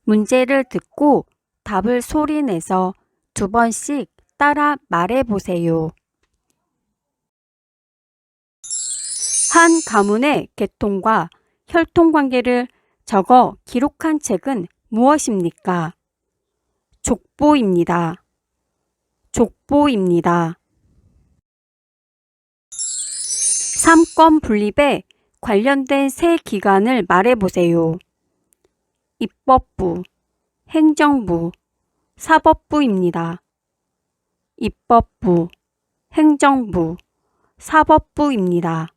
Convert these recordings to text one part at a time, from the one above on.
문제를 듣고 답을 소리내서 2번씩 따라 말해보세요. 한 가문의 계통과 혈통관계를 적어 기록한 책은 무엇입니까? 족보입니다. 족보입니다. 삼권 분립에 관련된 세 기관을 말해보세요. 입법부, 행정부, 사법부입니다. 입법부, 행정부, 사법부입니다.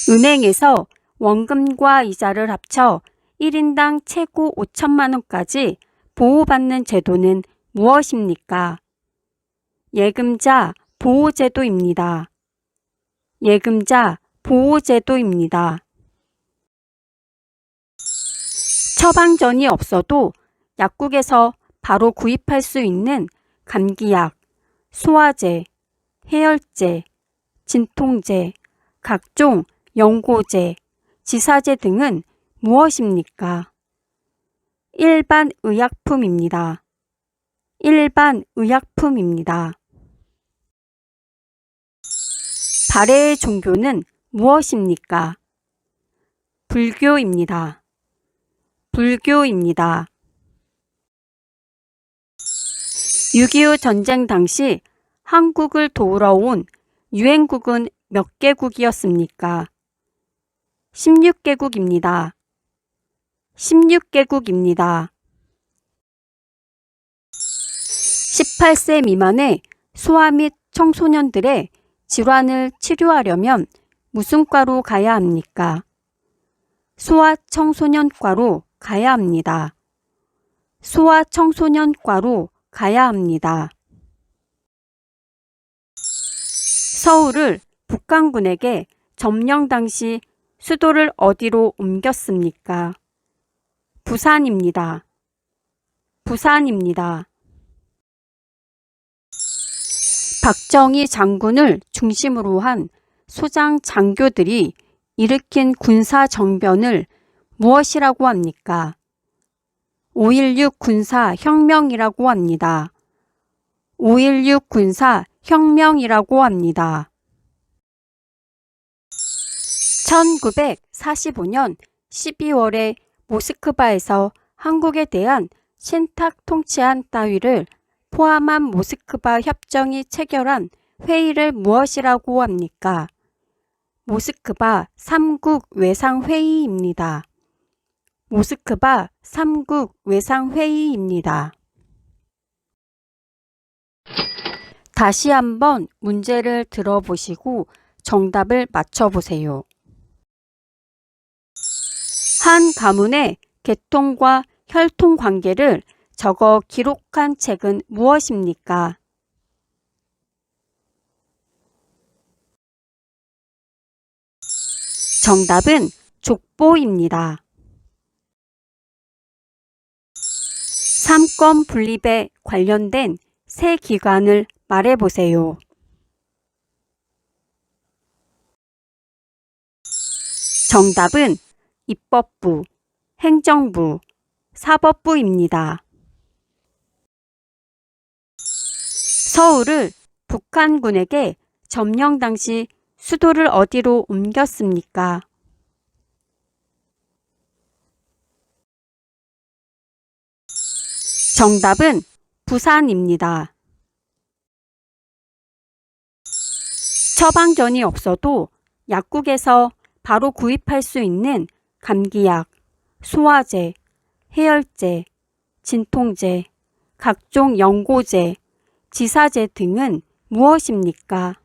은행에서 원금과 이자를 합쳐 1인당 최고 5천만 원까지 보호받는 제도는 무엇입니까? 예금자 보호제도입니다. 예금자 보호제도입니다. 처방전이 없어도 약국에서 바로 구입할 수 있는 감기약, 소화제, 해열제, 진통제, 각종 연고제, 지사제 등은 무엇입니까? 일반 의약품입니다. 일반 의약품입니다. 발해의 종교는 무엇입니까? 불교입니다. 불교입니다. 6.25 전쟁 당시 한국을 도우러 온 유엔국은 몇 개국이었습니까? 16개국입니다. 16개국입니다. 18세 미만의 소아 및 청소년들의 질환을 치료하려면 무슨 과로 가야 합니까? 소아청소년과로 가야 합니다. 소아청소년과로 가야 합니다. 서울을 북한군에게 점령 당시 수도를 어디로 옮겼습니까? 부산입니다. 부산입니다. 박정희 장군을 중심으로 한 소장 장교들이 일으킨 군사정변을 무엇이라고 합니까? 5.16 군사혁명이라고 합니다. 5.16 군사혁명이라고 합니다. 1945년 12월에 모스크바에서 한국에 대한 신탁 통치안 따위를 포함한 모스크바 협정이 체결한 회의를 무엇이라고 합니까? 모스크바 3국 외상회의입니다. 모스크바 3국 외상회의입니다. 다시 한번 문제를 들어보시고 정답을 맞춰보세요. 한 가문의 계통과 혈통 관계를 적어 기록한 책은 무엇입니까? 정답은 족보입니다. 삼권 분립에 관련된 세 기관을 말해보세요. 정답은 입법부, 행정부, 사법부입니다. 서울을 북한군에게 점령 당시 수도를 어디로 옮겼습니까? 정답은 부산입니다. 처방전이 없어도 약국에서 바로 구입할 수 있는 감기약, 소화제, 해열제, 진통제, 각종 연고제, 지사제 등은 무엇입니까?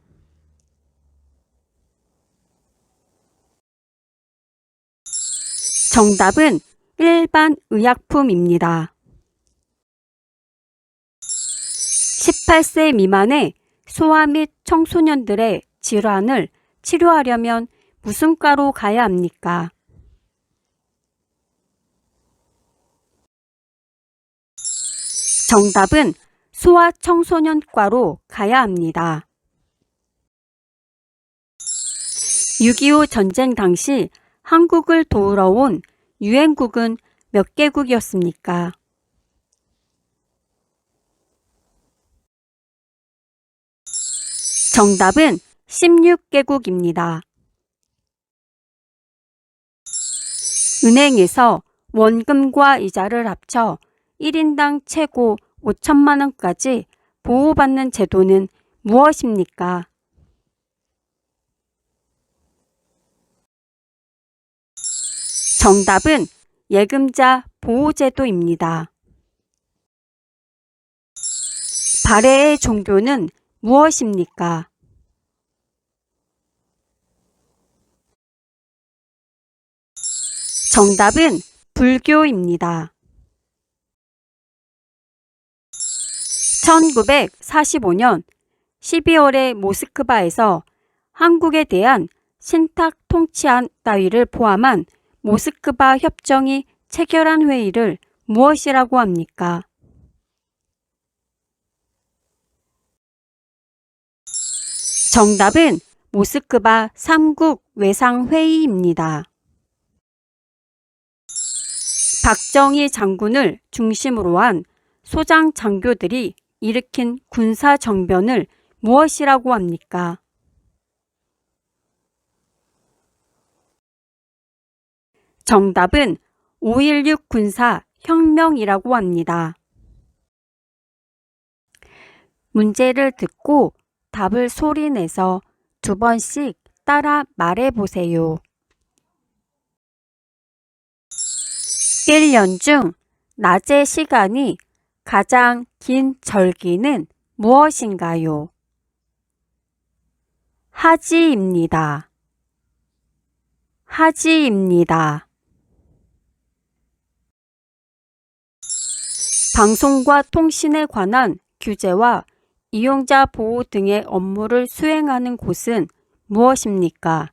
정답은 일반 의약품입니다. 18세 미만의 소아 및 청소년들의 질환을 치료하려면 무슨 과로 가야 합니까? 정답은 소아청소년과로 가야 합니다. 6.25 전쟁 당시 한국을 도우러 온 유엔국은 몇 개국이었습니까? 정답은 16개국입니다. 은행에서 원금과 이자를 합쳐 1인당 최고 5천만 원까지 보호받는 제도는 무엇입니까? 정답은 예금자 보호제도입니다. 발해의 종교는 무엇입니까? 정답은 불교입니다. 1945년 12월에 모스크바에서 한국에 대한 신탁 통치안 따위를 포함한 모스크바 협정이 체결한 회의를 무엇이라고 합니까? 정답은 모스크바 3국 외상회의입니다. 박정희 장군을 중심으로 한 소장 장교들이 일으킨 군사정변을 무엇이라고 합니까? 정답은 5.16 군사혁명이라고 합니다. 문제를 듣고 답을 소리내서 2번씩 따라 말해보세요. 1년 중 낮의 시간이 가장 긴 절기는 무엇인가요? 하지입니다. 하지입니다. 방송과 통신에 관한 규제와 이용자 보호 등의 업무를 수행하는 곳은 무엇입니까?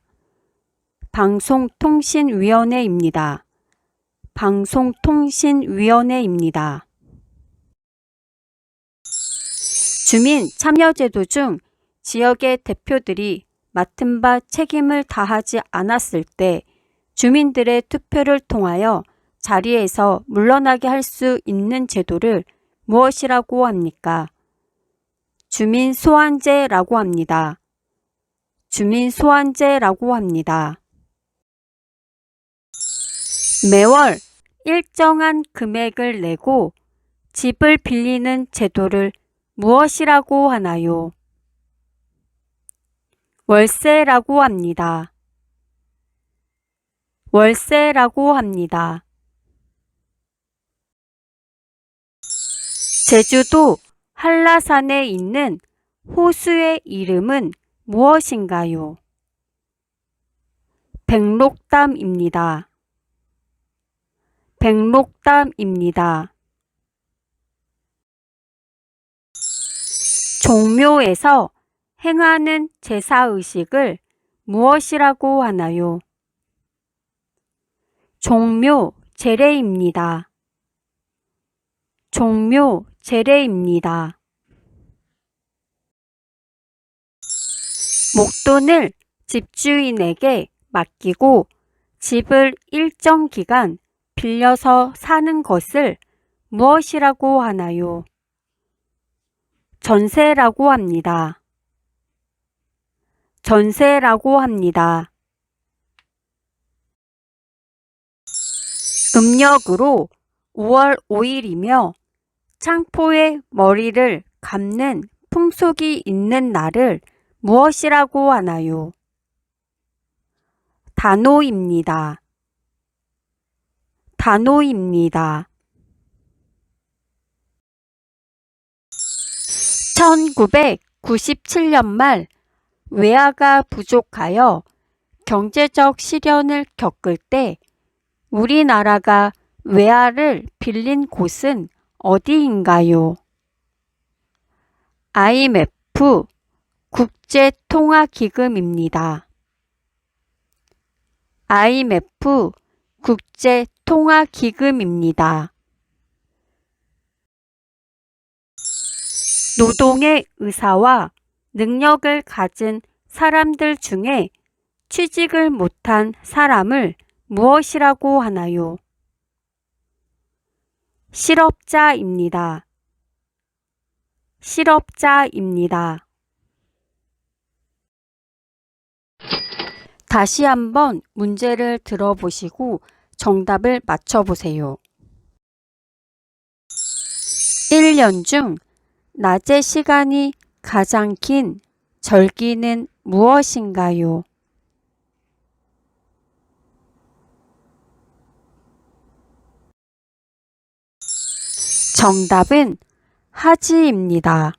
방송통신위원회입니다. 방송통신위원회입니다. 주민참여제도 중 지역의 대표들이 맡은 바 책임을 다하지 않았을 때 주민들의 투표를 통하여 자리에서 물러나게 할 수 있는 제도를 무엇이라고 합니까? 주민소환제라고 합니다. 주민소환제라고 합니다. 매월 일정한 금액을 내고 집을 빌리는 제도를 무엇이라고 하나요? 월세라고 합니다. 월세라고 합니다. 제주도 한라산에 있는 호수의 이름은 무엇인가요? 백록담입니다. 백록담입니다. 종묘에서 행하는 제사의식을 무엇이라고 하나요? 종묘 제례입니다. 종묘 제례입니다. 목돈을 집주인에게 맡기고 집을 일정 기간 빌려서 사는 것을 무엇이라고 하나요? 전세라고 합니다. 전세라고 합니다. 음력으로 5월 5일이며 창포에 머리를 감는 풍속이 있는 날을 무엇이라고 하나요? 단오입니다. 단오입니다. 1997년 말 외화가 부족하여 경제적 시련을 겪을 때 우리나라가 외화를 빌린 곳은 어디인가요? IMF 국제통화기금입니다. IMF 국제통화기금입니다. 노동의 의사와 능력을 가진 사람들 중에 취직을 못한 사람을 무엇이라고 하나요? 실업자입니다. 실업자입니다. 다시 한번 문제를 들어보시고 정답을 맞춰보세요. 1년 중 낮의 시간이 가장 긴 절기는 무엇인가요? 정답은 하지입니다.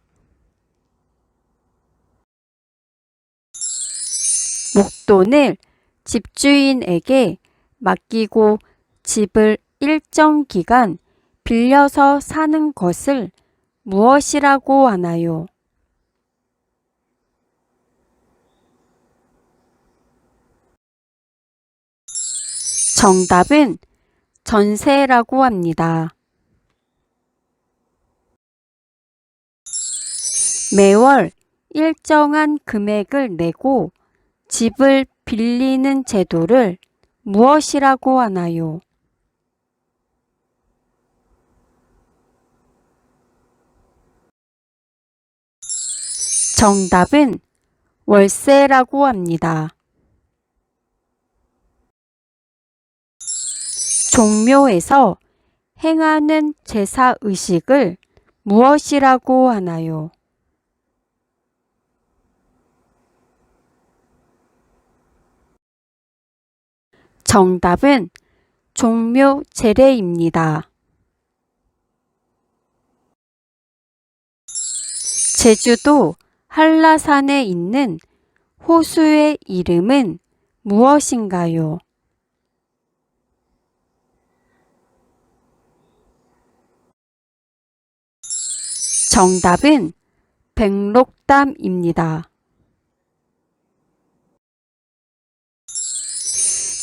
목돈을 집주인에게 맡기고 집을 일정 기간 빌려서 사는 것을 무엇이라고 하나요? 정답은 전세라고 합니다. 매월 일정한 금액을 내고 집을 빌리는 제도를 무엇이라고 하나요? 정답은 월세라고 합니다. 종묘에서 행하는 제사 의식을 무엇이라고 하나요? 정답은 종묘 제례입니다. 제주도 한라산에 있는 호수의 이름은 무엇인가요? 정답은 백록담입니다.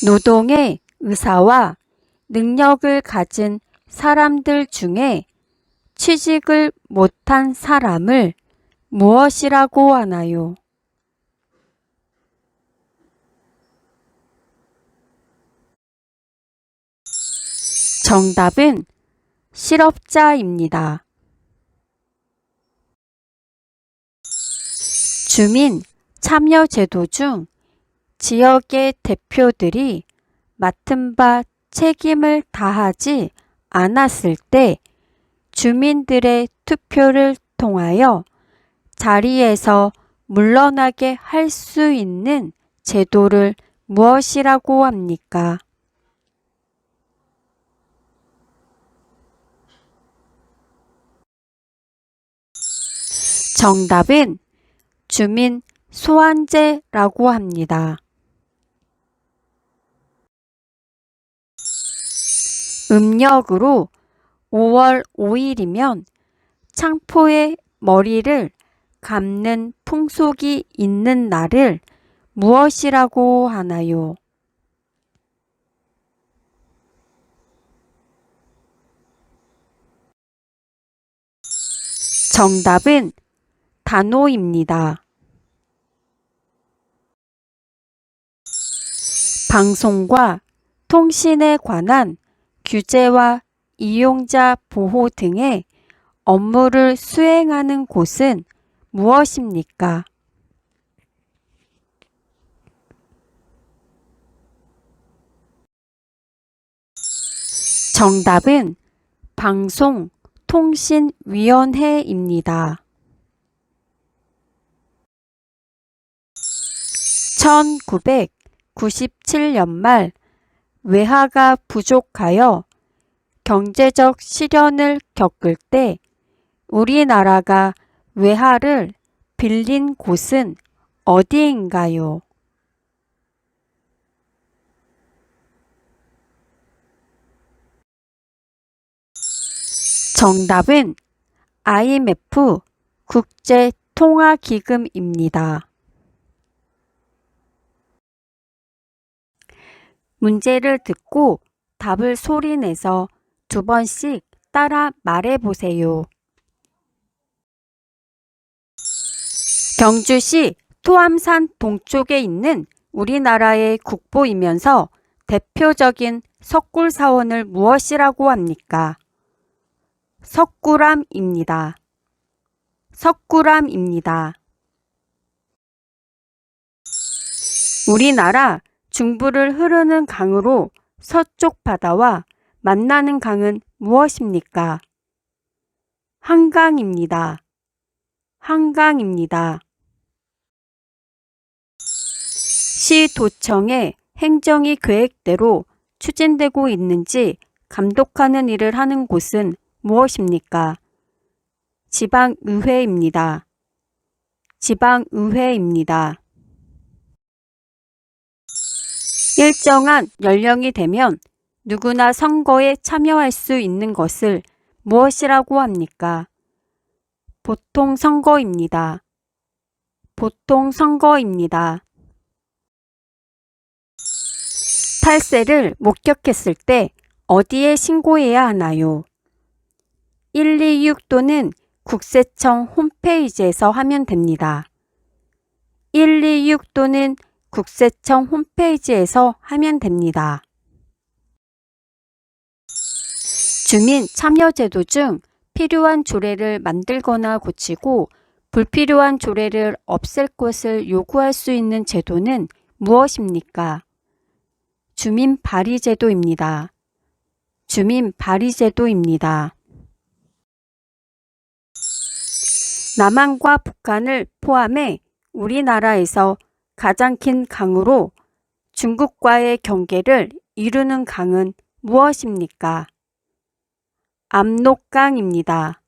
노동의 의사와 능력을 가진 사람들 중에 취직을 못한 사람을 무엇이라고 하나요? 정답은 실업자입니다. 주민 참여제도 중 지역의 대표들이 맡은 바 책임을 다하지 않았을 때 주민들의 투표를 통하여 자리에서 물러나게 할 수 있는 제도를 무엇이라고 합니까? 정답은 주민 소환제라고 합니다. 음력으로 5월 5일이면 창포의 머리를 감는 풍속이 있는 날을 무엇이라고 하나요? 정답은 단오입니다. 방송과 통신에 관한 규제와 이용자 보호 등의 업무를 수행하는 곳은 무엇입니까? 정답은 방송통신위원회입니다. 1997년 말 외화가 부족하여 경제적 시련을 겪을 때 우리나라가 외화를 빌린 곳은 어디인가요? 정답은 IMF 국제통화기금입니다. 문제를 듣고 답을 소리내서 2번씩 따라 말해보세요. 경주시 토암산 동쪽에 있는 우리나라의 국보이면서 대표적인 석굴사원을 무엇이라고 합니까? 석굴암입니다. 석굴암입니다. 우리나라 중부를 흐르는 강으로 서쪽 바다와 만나는 강은 무엇입니까? 한강입니다. 한강입니다. 시도청의 행정이 계획대로 추진되고 있는지 감독하는 일을 하는 곳은 무엇입니까? 지방의회입니다. 지방의회입니다. 일정한 연령이 되면 누구나 선거에 참여할 수 있는 것을 무엇이라고 합니까? 보통선거입니다. 보통선거입니다. 탈세를 목격했을 때 어디에 신고해야 하나요? 126 또는 국세청 홈페이지에서 하면 됩니다. 126 또는 국세청 홈페이지에서 하면 됩니다. 주민 참여제도 중 필요한 조례를 만들거나 고치고 불필요한 조례를 없앨 것을 요구할 수 있는 제도는 무엇입니까? 주민 발의제도입니다. 주민 발의제도입니다. 남한과 북한을 포함해 우리나라에서 가장 긴 강으로 중국과의 경계를 이루는 강은 무엇입니까? 압록강입니다.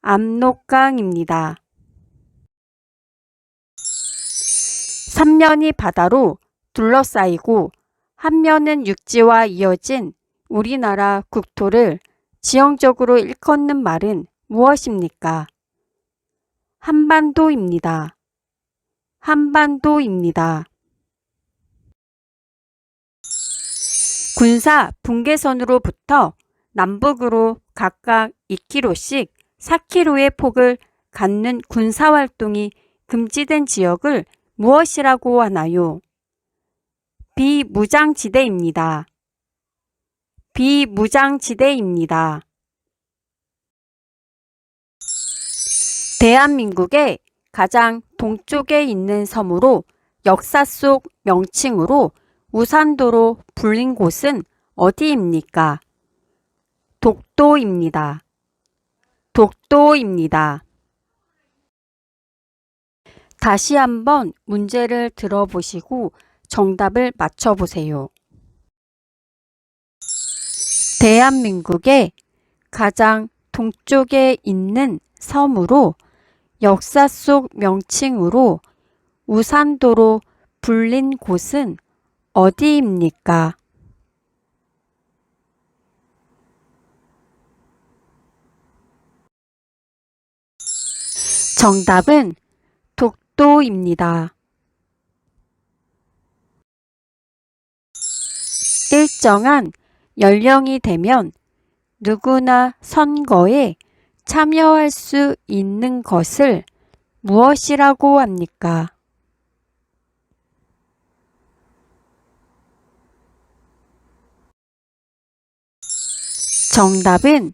압록강입니다. 삼면이 바다로 둘러싸이고 한 면은 육지와 이어진 우리나라 국토를 지형적으로 일컫는 말은 무엇입니까? 한반도입니다. 한반도입니다. 군사 분계선으로부터 남북으로 각각 2km씩 4km의 폭을 갖는 군사활동이 금지된 지역을 무엇이라고 하나요? 비무장지대입니다. 비무장지대입니다. 대한민국의 가장 동쪽에 있는 섬으로 역사 속 명칭으로 우산도로 불린 곳은 어디입니까? 독도입니다. 독도입니다. 다시 한번 문제를 들어보시고 정답을 맞춰보세요. 대한민국의 가장 동쪽에 있는 섬으로 역사 속 명칭으로 우산도로 불린 곳은 어디입니까? 정답은 독도입니다. 일정한 연령이 되면 누구나 선거에 참여할 수 있는 것을 무엇이라고 합니까? 정답은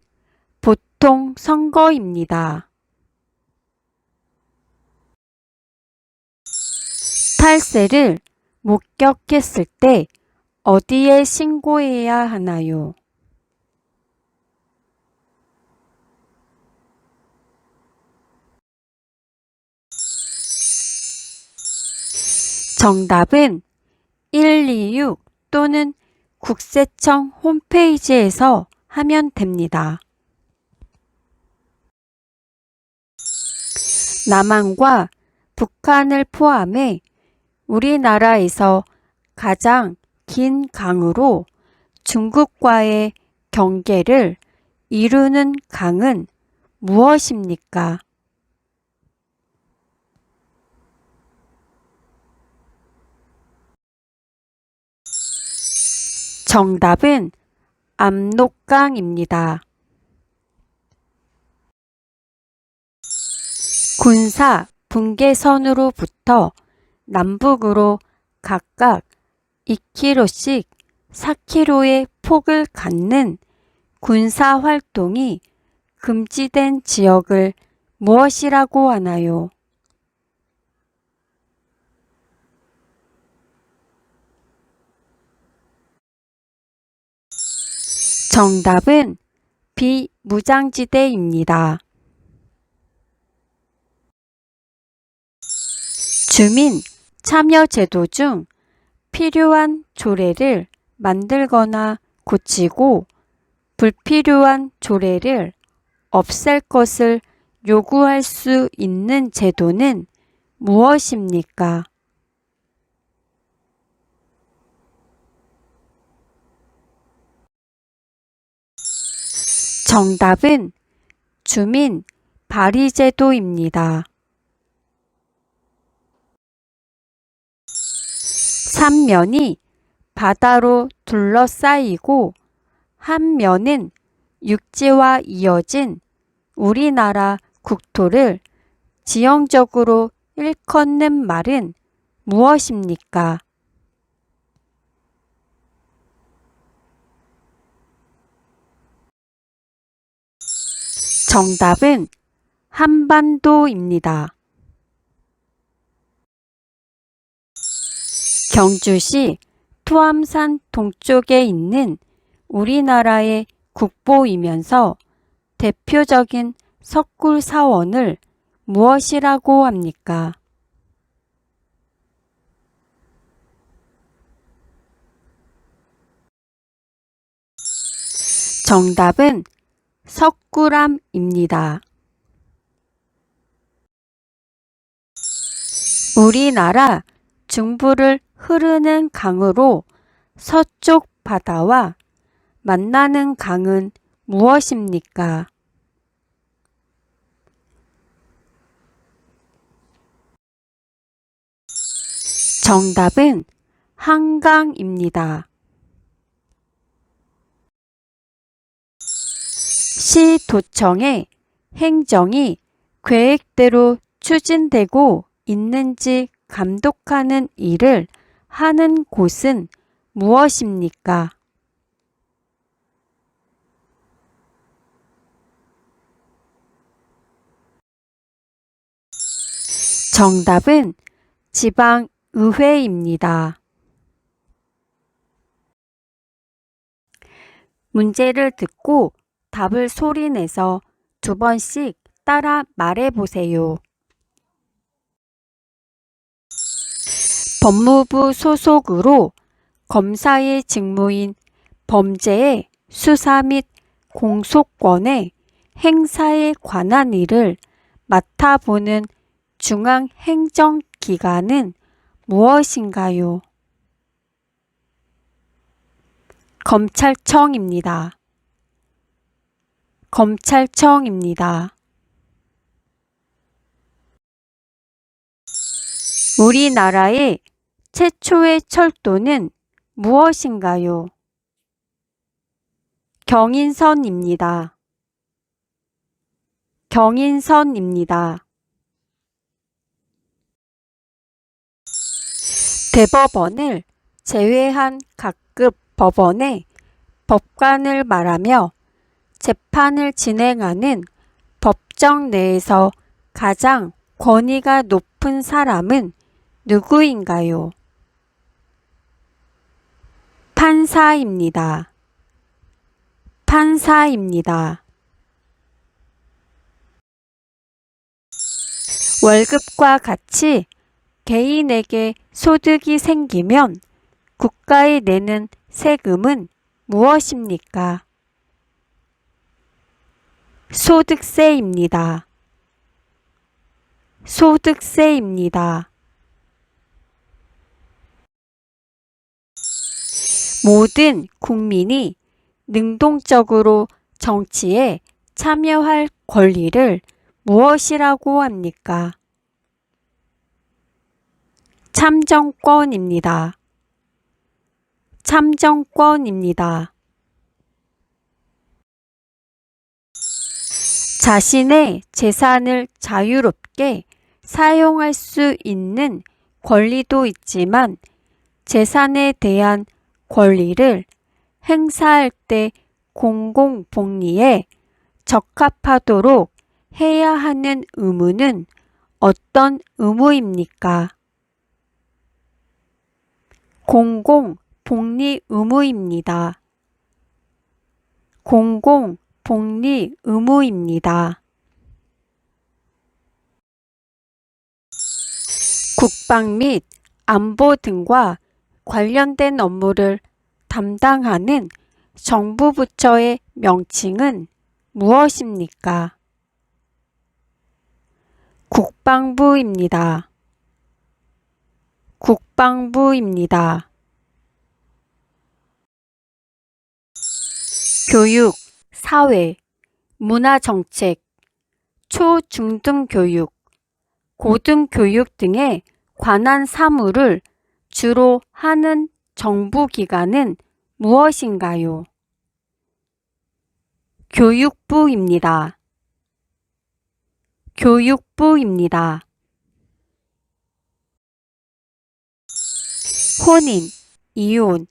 보통 선거입니다. 탈세를 목격했을 때 어디에 신고해야 하나요? 정답은 126 또는 국세청 홈페이지에서 하면 됩니다. 남한과 북한을 포함해 우리나라에서 가장 긴 강으로 중국과의 경계를 이루는 강은 무엇입니까? 정답은 압록강입니다. 군사 분계선으로부터 남북으로 각각 2km씩 4km의 폭을 갖는 군사활동이 금지된 지역을 무엇이라고 하나요? 정답은 비무장지대입니다. 주민 참여제도 중 필요한 조례를 만들거나 고치고 불필요한 조례를 없앨 것을 요구할 수 있는 제도는 무엇입니까? 정답은 주민 발의제도입니다. 삼 면이 바다로 둘러싸이고 한 면은 육지와 이어진 우리나라 국토를 지형적으로 일컫는 말은 무엇입니까? 정답은 한반도입니다. 경주시 투암산 동쪽에 있는 우리나라의 국보이면서 대표적인 석굴사원을 무엇이라고 합니까? 정답은 석굴암입니다. 우리나라 중부를 흐르는 강으로 서쪽 바다와 만나는 강은 무엇입니까? 정답은 한강입니다. 시도청의 행정이 계획대로 추진되고 있는지 감독하는 일을 하는 곳은 무엇입니까? 정답은 지방의회입니다. 문제를 듣고 답을 소리내서 두 번씩 따라 말해보세요. 법무부 소속으로 검사의 직무인 범죄의 수사 및 공소권의 행사에 관한 일을 맡아보는 중앙행정기관은 무엇인가요? 검찰청입니다. 검찰청입니다. 우리나라의 최초의 철도는 무엇인가요? 경인선입니다. 경인선입니다. 대법원을 제외한 각급 법원의 법관을 말하며 재판을 진행하는 법정 내에서 가장 권위가 높은 사람은 누구인가요? 판사입니다. 판사입니다. 월급과 같이 개인에게 소득이 생기면 국가에 내는 세금은 무엇입니까? 소득세입니다. 소득세입니다. 모든 국민이 능동적으로 정치에 참여할 권리를 무엇이라고 합니까? 참정권입니다. 참정권입니다. 자신의 재산을 자유롭게 사용할 수 있는 권리도 있지만 재산에 대한 권리를 행사할 때 공공복리에 적합하도록 해야 하는 의무는 어떤 의무입니까? 공공 복리 의무입니다. 공공 복리 의무입니다. 국방 및 안보 등과 관련된 업무를 담당하는 정부 부처의 명칭은 무엇입니까? 국방부입니다. 국방부입니다. 교육, 사회, 문화정책, 초중등교육, 고등교육 등에 관한 사무를 주로 하는 정부기관은 무엇인가요? 교육부입니다. 교육부입니다. 혼인, 이혼,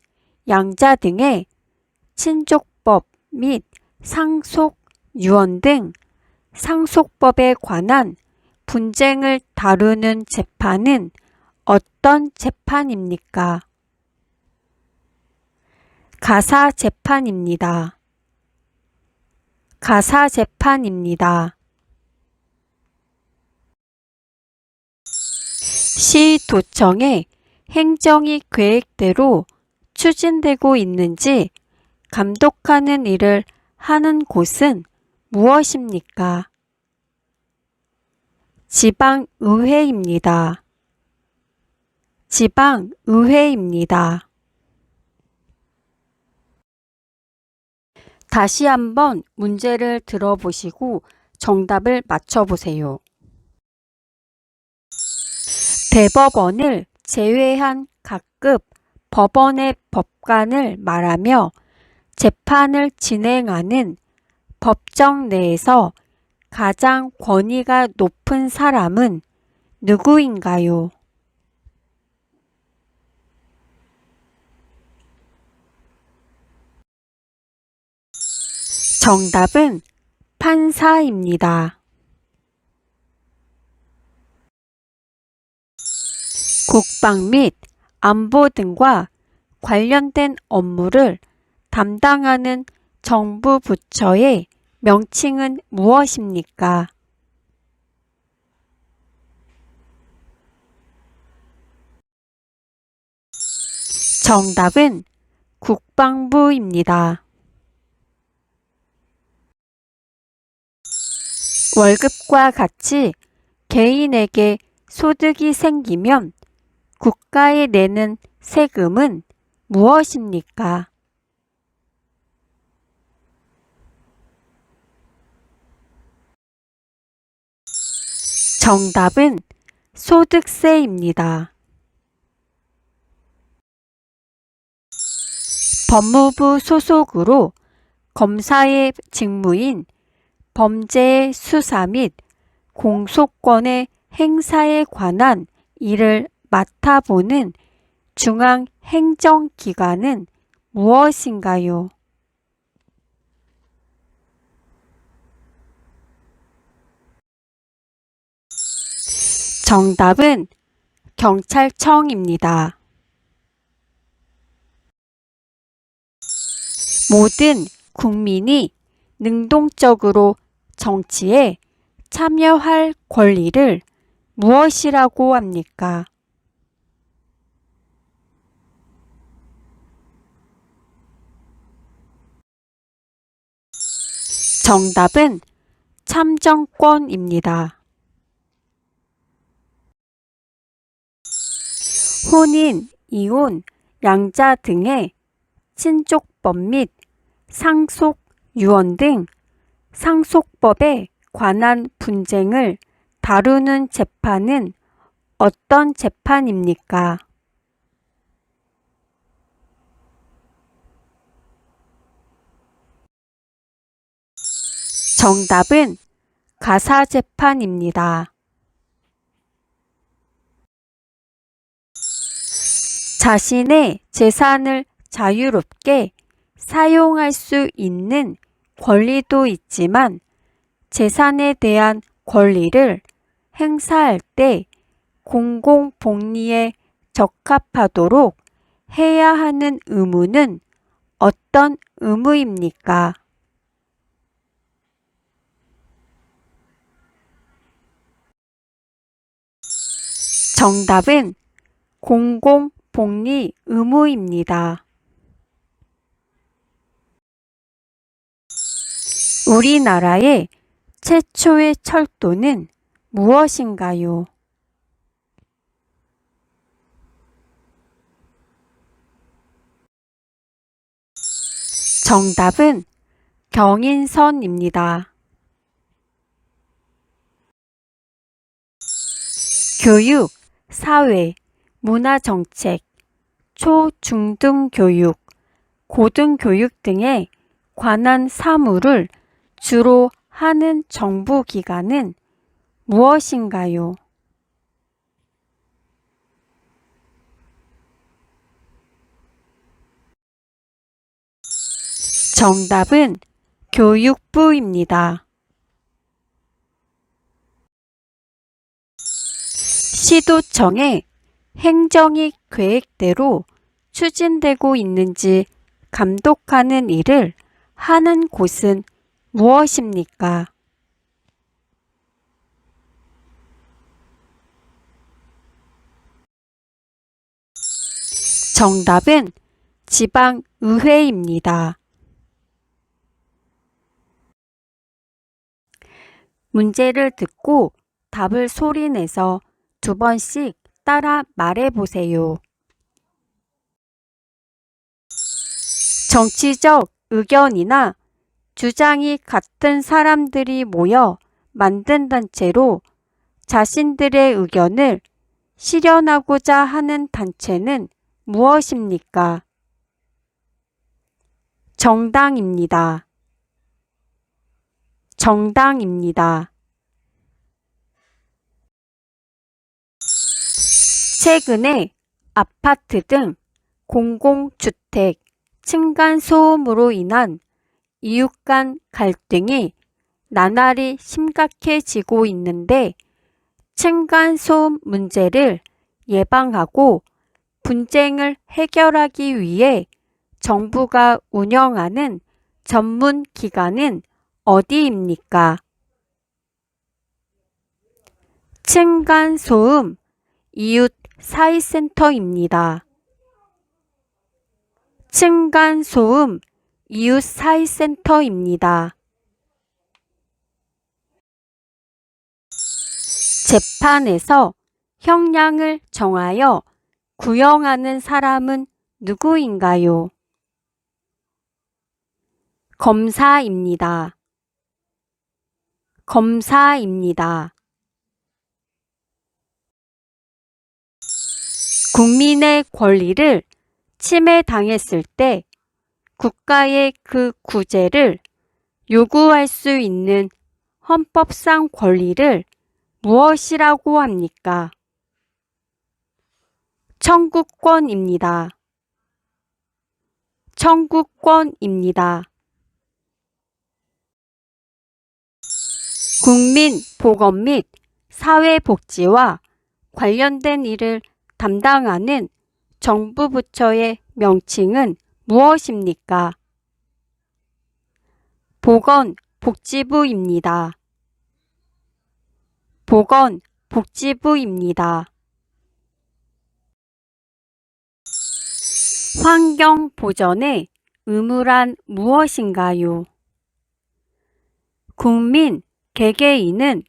양자 등의 친족법 및 상속, 유언 등 상속법에 관한 분쟁을 다루는 재판은 어떤 재판입니까? 가사재판입니다. 가사재판입니다. 시도청의 행정이 계획대로 추진되고 있는지 감독하는 일을 하는 곳은 무엇입니까? 지방의회입니다. 지방의회입니다. 다시 한번 문제를 들어보시고 정답을 맞춰보세요. 대법원을 제외한 각급 법원의 법관을 말하며 재판을 진행하는 법정 내에서 가장 권위가 높은 사람은 누구인가요? 정답은 판사입니다. 국방 및 안보 등과 관련된 업무를 담당하는 정부 부처의 명칭은 무엇입니까? 정답은 국방부입니다. 월급과 같이 개인에게 소득이 생기면 국가에 내는 세금은 무엇입니까? 정답은 소득세입니다. 법무부 소속으로 검사의 직무인 범죄의 수사 및 공소권의 행사에 관한 일을 맡아보는 중앙행정기관은 무엇인가요? 정답은 경찰청입니다. 모든 국민이 능동적으로 정치에 참여할 권리를 무엇이라고 합니까? 정답은 참정권입니다. 혼인, 이혼, 양자 등의 친족법 및 상속, 유언 등 상속법에 관한 분쟁을 다루는 재판은 어떤 재판입니까? 정답은 가사재판입니다. 자신의 재산을 자유롭게 사용할 수 있는 권리도 있지만 재산에 대한 권리를 행사할 때 공공복리에 적합하도록 해야 하는 의무는 어떤 의무입니까? 정답은 공공복리 의무입니다. 우리나라의 최초의 철도는 무엇인가요? 정답은 경인선입니다. 교육, 사회, 문화정책, 초, 중등교육, 고등교육 등에 관한 사무를 주로 하는 정부기관은 무엇인가요? 정답은 교육부입니다. 시도청의 행정이 계획대로 추진되고 있는지 감독하는 일을 하는 곳은 무엇입니까? 정답은 지방의회입니다. 문제를 듣고 답을 소리내서 2번씩 따라 말해보세요. 정치적 의견이나 주장이 같은 사람들이 모여 만든 단체로 자신들의 의견을 실현하고자 하는 단체는 무엇입니까? 정당입니다. 정당입니다. 최근에 아파트 등 공공주택 층간소음으로 인한 이웃 간 갈등이 나날이 심각해지고 있는데 층간소음 문제를 예방하고 분쟁을 해결하기 위해 정부가 운영하는 전문 기관은 어디입니까? 층간소음 이웃 사이센터입니다. 층간소음 이웃 사이센터입니다. 재판에서 형량을 정하여 구형하는 사람은 누구인가요? 검사입니다. 검사입니다. 국민의 권리를 침해당했을 때 국가의 그 구제를 요구할 수 있는 헌법상 권리를 무엇이라고 합니까? 청구권입니다. 청구권입니다. 국민보건 및 사회복지와 관련된 일을 담당하는 정부 부처의 명칭은 무엇입니까? 보건복지부입니다. 보건복지부입니다. 환경보전의 의무란 무엇인가요? 국민, 개개인은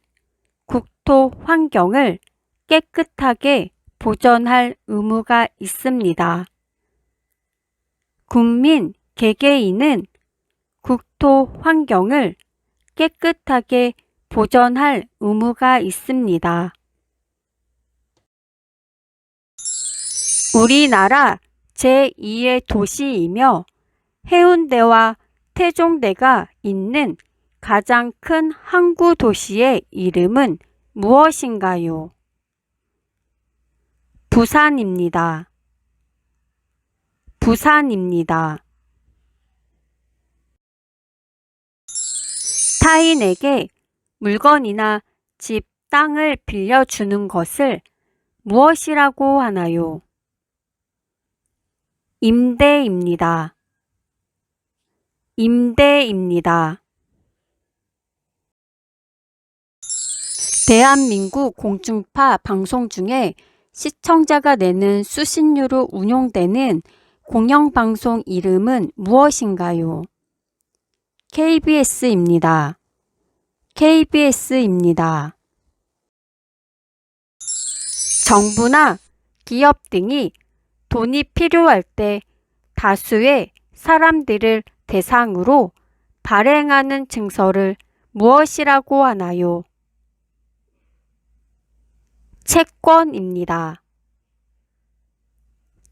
국토 환경을 깨끗하게 보전할 의무가 있습니다. 국민, 개개인은 국토 환경을 깨끗하게 보전할 의무가 있습니다. 우리나라 제2의 도시이며 해운대와 태종대가 있는 가장 큰 항구 도시의 이름은 무엇인가요? 부산입니다. 부산입니다. 타인에게 물건이나 집, 땅을 빌려주는 것을 무엇이라고 하나요? 임대입니다. 임대입니다. 대한민국 공중파 방송 중에 시청자가 내는 수신료로 운용되는 공영방송 이름은 무엇인가요? KBS입니다. KBS입니다. 정부나 기업 등이 돈이 필요할 때 다수의 사람들을 대상으로 발행하는 증서를 무엇이라고 하나요? 채권입니다.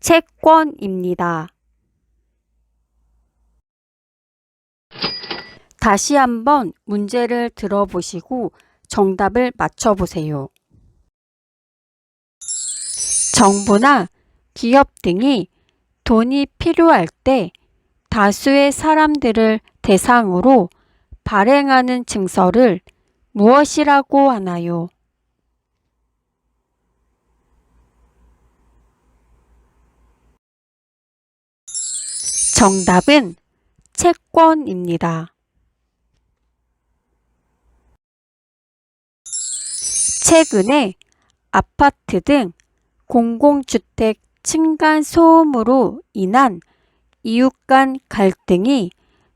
채권입니다. 다시 한번 문제를 들어보시고 정답을 맞춰보세요. 정부나 기업 등이 돈이 필요할 때 다수의 사람들을 대상으로 발행하는 증서를 무엇이라고 하나요? 정답은 채권입니다. 최근에 아파트 등 공공주택 층간소음으로 인한 이웃 간 갈등이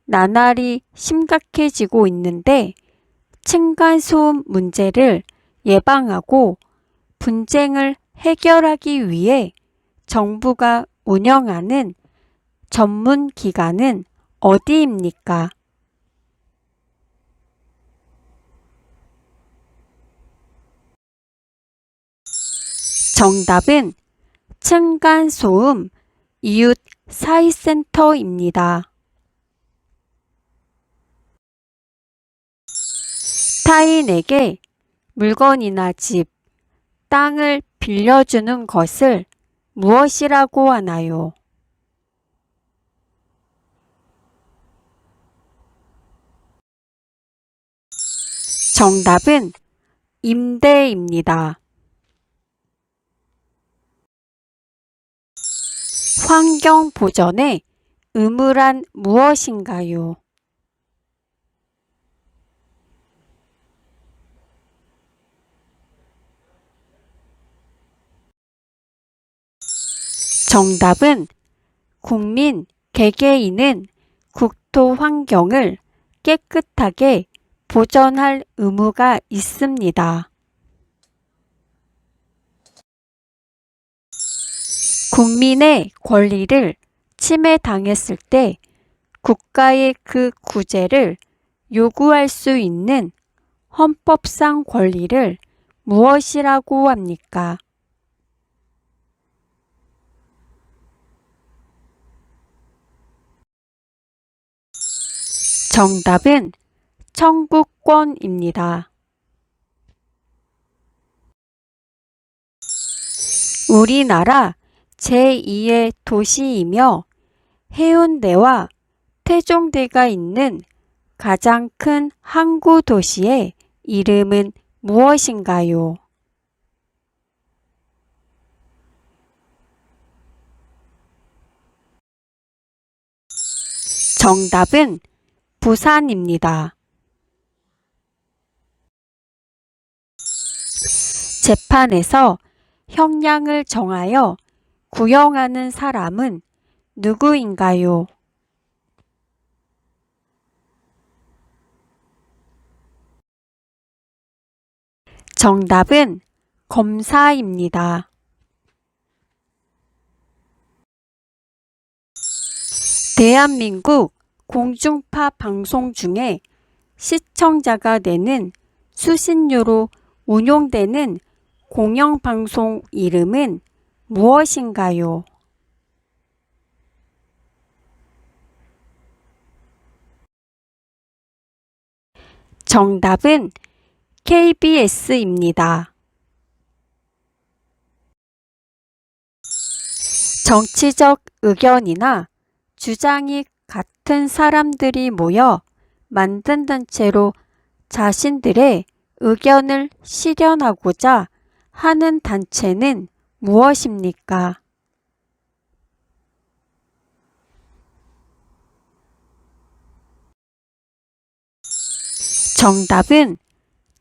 나날이 심각해지고 있는데 층간소음 문제를 예방하고 분쟁을 해결하기 위해 정부가 운영하는 전문 기관은 어디입니까? 정답은 층간소음 이웃 사이센터입니다. 타인에게 물건이나 집, 땅을 빌려주는 것을 무엇이라고 하나요? 정답은 임대입니다. 환경 보전의 의무란 무엇인가요? 정답은 국민 개개인은 국토 환경을 깨끗하게 보전할 의무가 있습니다. 국민의 권리를 침해당했을 때 국가의 그 구제를 요구할 수 있는 헌법상 권리를 무엇이라고 합니까? 정답은 청구권입니다. 우리나라 제2의 도시이며 해운대와 태종대가 있는 가장 큰 항구 도시의 이름은 무엇인가요? 정답은 부산입니다. 재판에서 형량을 정하여 구형하는 사람은 누구인가요? 정답은 검사입니다. 대한민국 공중파 방송 중에 시청자가 내는 수신료로 운용되는 공영방송 이름은 무엇인가요? 정답은 KBS입니다. 정치적 의견이나 주장이 같은 사람들이 모여 만든 단체로 자신들의 의견을 실현하고자 하는 단체는 무엇입니까? 정답은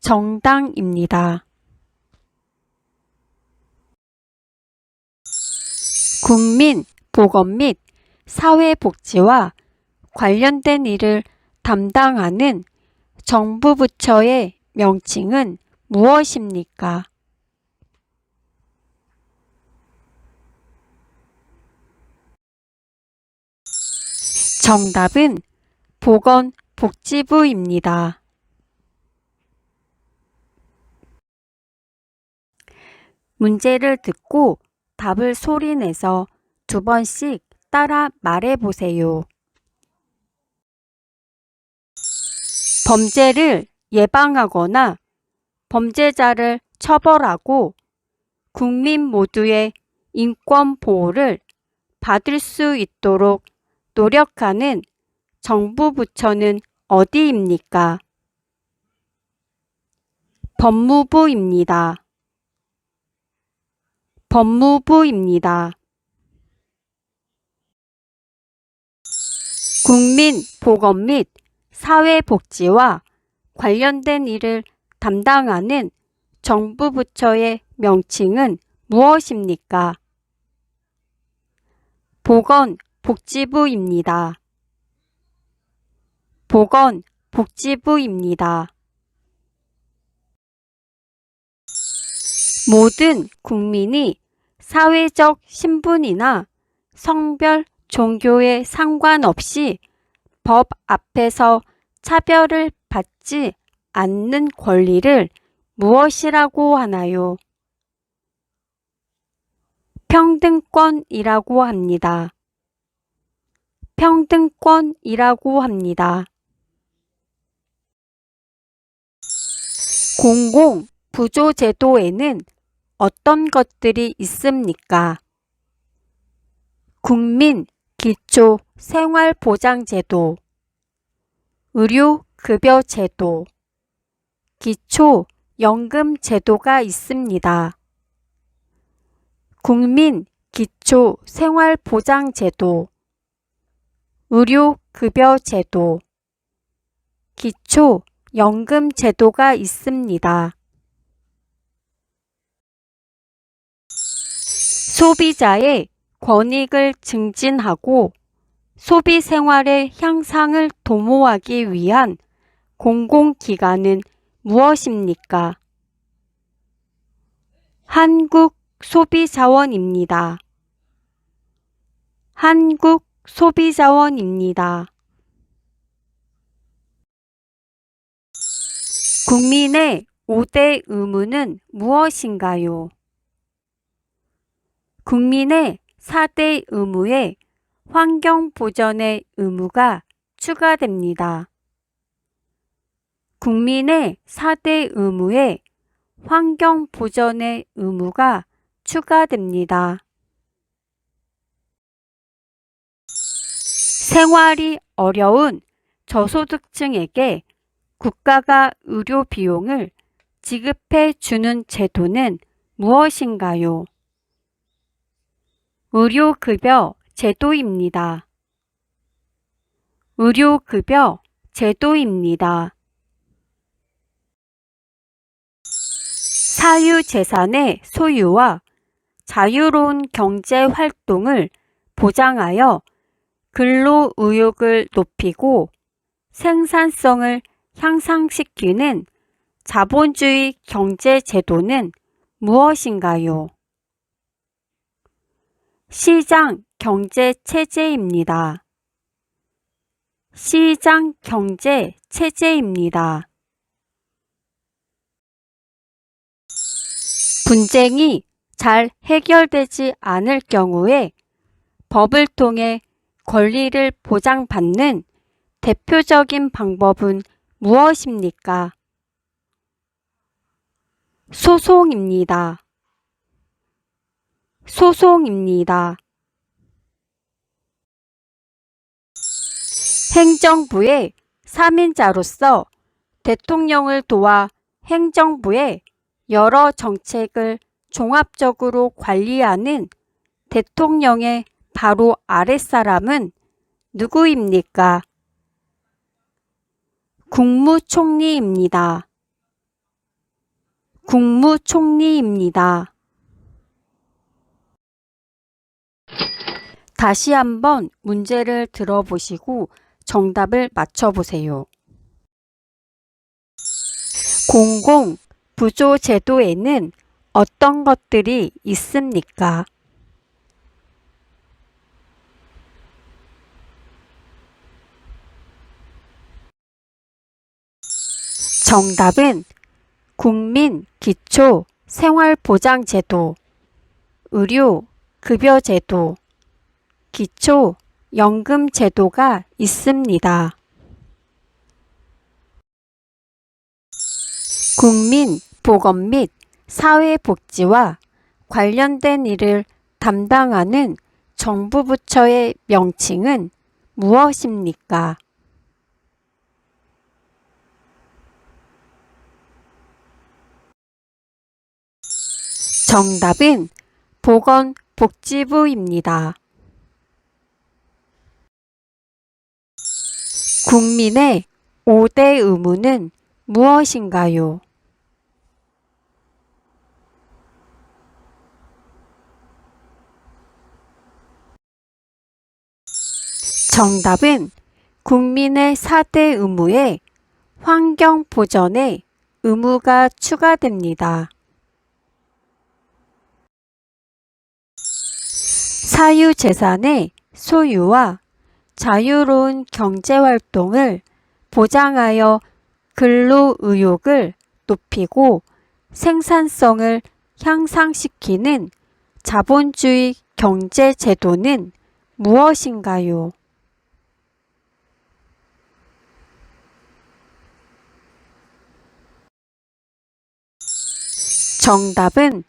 정당입니다. 국민 보건 및 사회복지와 관련된 일을 담당하는 정부 부처의 명칭은 무엇입니까? 정답은 보건복지부입니다. 문제를 듣고 답을 소리내서 2번씩 따라 말해보세요. 범죄를 예방하거나 범죄자를 처벌하고 국민 모두의 인권 보호를 받을 수 있도록 노력하는 정부 부처는 어디입니까? 법무부입니다. 법무부입니다. 국민 보건 및 사회복지와 관련된 일을 담당하는 정부 부처의 명칭은 무엇입니까? 보건복지부입니다. 보건복지부입니다. 모든 국민이 사회적 신분이나 성별, 종교에 상관없이 법 앞에서 차별을 받지 않는 권리를 무엇이라고 하나요? 평등권이라고 합니다. 평등권이라고 합니다. 공공부조제도에는 어떤 것들이 있습니까? 국민 기초생활보장제도, 의료급여제도, 기초연금제도가 있습니다. 국민 기초생활보장제도, 의료급여제도, 기초연금제도가 있습니다. 소비자의 권익을 증진하고 소비생활의 향상을 도모하기 위한 공공기관은 무엇입니까? 한국소비자원입니다. 한국소비자원입니다. 국민의 5대 의무는 무엇인가요? 국민의 4대 의무에 환경보전의 의무가 추가됩니다. 국민의 4대 의무에 환경보전의 의무가 추가됩니다. 생활이 어려운 저소득층에게 국가가 의료 비용을 지급해 주는 제도는 무엇인가요? 의료급여 제도입니다. 의료급여 제도입니다. 사유재산의 소유와 자유로운 경제활동을 보장하여 근로의욕을 높이고 생산성을 향상시키는 자본주의 경제제도는 무엇인가요? 시장경제체제입니다. 시장경제체제입니다. 분쟁이 잘 해결되지 않을 경우에 법을 통해 권리를 보장받는 대표적인 방법은 무엇입니까? 소송입니다. 소송입니다. 행정부의 3인자로서 대통령을 도와 행정부의 여러 정책을 종합적으로 관리하는 대통령의 바로 아랫사람은 누구입니까? 국무총리입니다. 국무총리입니다. 다시 한번 문제를 들어보시고 정답을 맞춰보세요. 공공부조제도에는 어떤 것들이 있습니까? 정답은 국민기초생활보장제도, 의료급여제도, 기초연금제도가 있습니다. 국민보건 및 사회복지와 관련된 일을 담당하는 정부 부처의 명칭은 무엇입니까? 정답은 보건복지부입니다. 국민의 5대 의무는 무엇인가요? 정답은 국민의 4대 의무에 환경 보전의 의무가 추가됩니다. 사유재산의 소유와 자유로운 경제활동을 보장하여 근로의욕을 높이고 생산성을 향상시키는 자본주의 경제제도는 무엇인가요? 정답은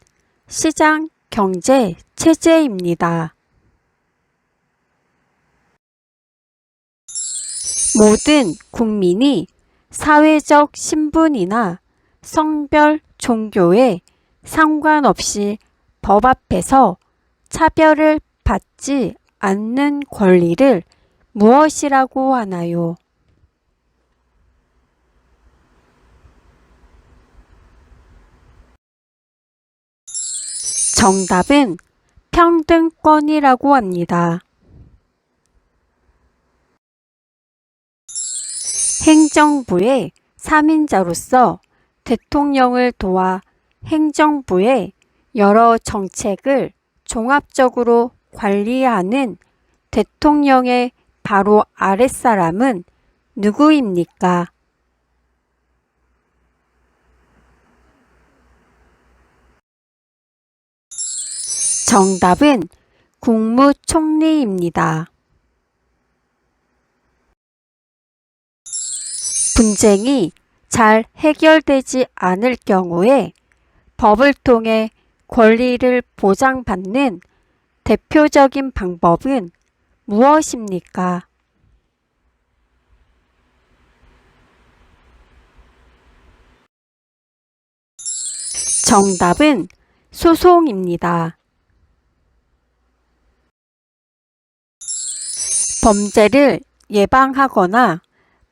시장경제체제입니다. 모든 국민이 사회적 신분이나 성별, 종교에 상관없이 법 앞에서 차별을 받지 않는 권리를 무엇이라고 하나요? 정답은 평등권이라고 합니다. 행정부의 3인자로서 대통령을 도와 행정부의 여러 정책을 종합적으로 관리하는 대통령의 바로 아랫사람은 누구입니까? 정답은 국무총리입니다. 분쟁이 잘 해결되지 않을 경우에 법을 통해 권리를 보장받는 대표적인 방법은 무엇입니까? 정답은 소송입니다. 범죄를 예방하거나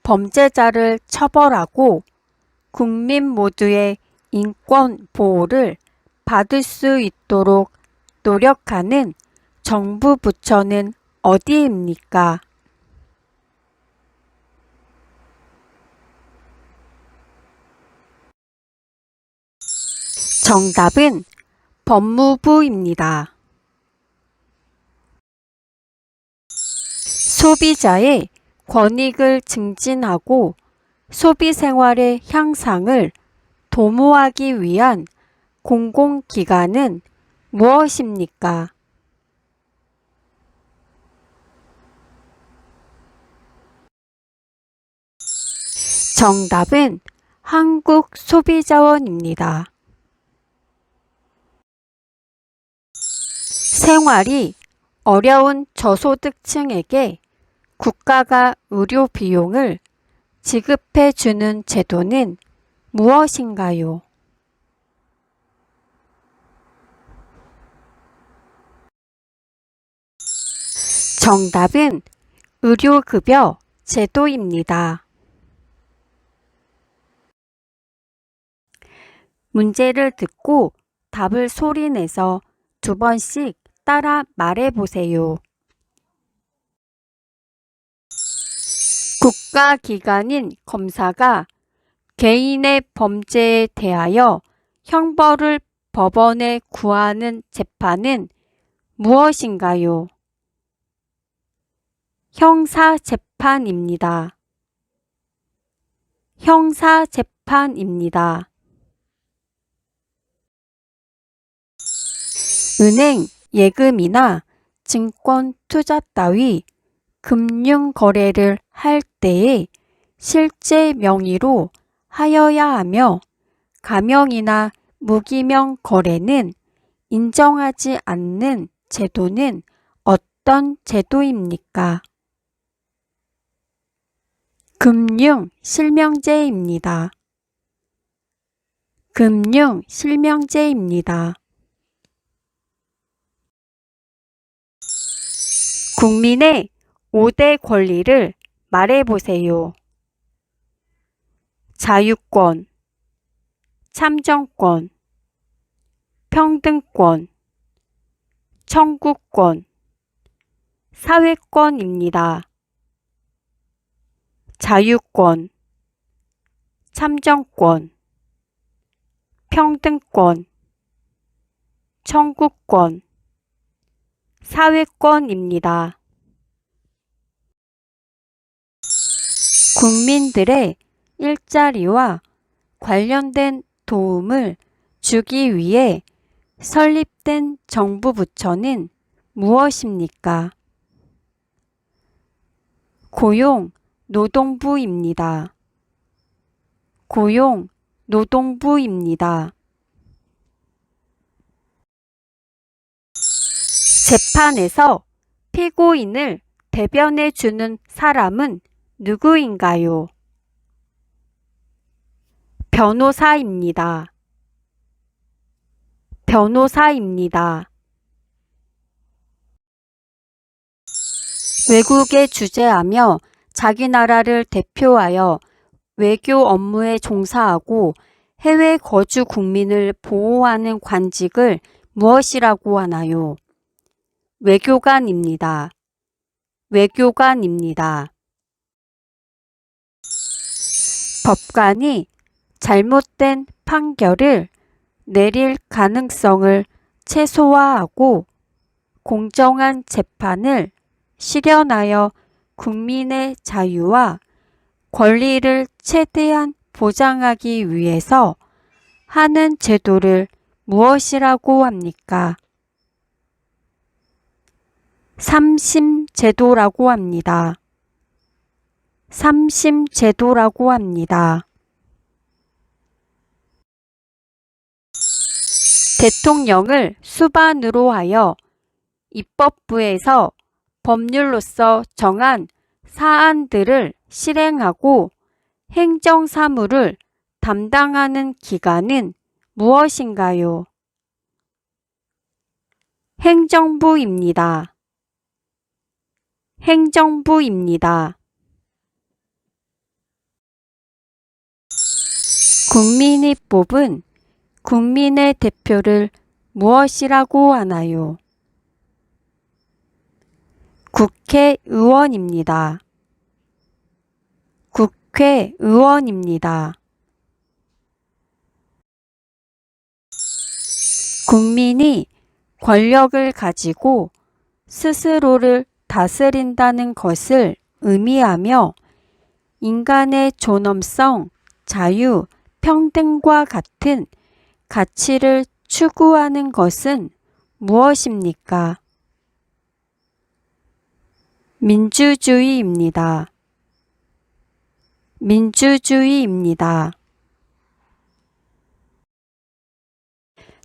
범죄자를 처벌하고 국민 모두의 인권 보호를 받을 수 있도록 노력하는 정부 부처는 어디입니까? 정답은 법무부입니다. 소비자의 권익을 증진하고 소비 생활의 향상을 도모하기 위한 공공기관은 무엇입니까? 정답은 한국소비자원입니다. 생활이 어려운 저소득층에게 국가가 의료 비용을 지급해 주는 제도는 무엇인가요? 정답은 의료급여 제도입니다. 문제를 듣고 답을 소리내서 2번씩 따라 말해보세요. 국가기관인 검사가 개인의 범죄에 대하여 형벌을 법원에 구하는 재판은 무엇인가요? 형사재판입니다. 형사재판입니다. 은행 예금이나 증권 투자 따위 금융 거래를 할 때에 실제 명의로 하여야 하며 가명이나 무기명 거래는 인정하지 않는 제도는 어떤 제도입니까? 금융실명제입니다. 금융실명제입니다. 국민의 5대 권리를 말해보세요. 자유권, 참정권, 평등권, 청구권, 사회권입니다. 자유권, 참정권, 평등권, 청구권, 사회권입니다. 국민들의 일자리와 관련된 도움을 주기 위해 설립된 정부 부처는 무엇입니까? 고용노동부입니다. 고용노동부입니다. 재판에서 피고인을 대변해 주는 사람은 누구인가요? 변호사입니다. 변호사입니다. 외국에 주재하며 자기 나라를 대표하여 외교 업무에 종사하고 해외 거주 국민을 보호하는 관직을 무엇이라고 하나요? 외교관입니다. 외교관입니다. 법관이 잘못된 판결을 내릴 가능성을 최소화하고 공정한 재판을 실현하여 국민의 자유와 권리를 최대한 보장하기 위해서 하는 제도를 무엇이라고 합니까? 삼심제도라고 합니다. 삼심제도라고 합니다. 대통령을 수반으로 하여 입법부에서 법률로서 정한 사안들을 실행하고 행정사무를 담당하는 기관은 무엇인가요? 행정부입니다. 행정부입니다. 국민이 뽑은 국민의 대표를 무엇이라고 하나요? 국회의원입니다. 국회의원입니다. 국민이 권력을 가지고 스스로를 다스린다는 것을 의미하며 인간의 존엄성, 자유, 평등과 같은 가치를 추구하는 것은 무엇입니까? 민주주의입니다. 민주주의입니다.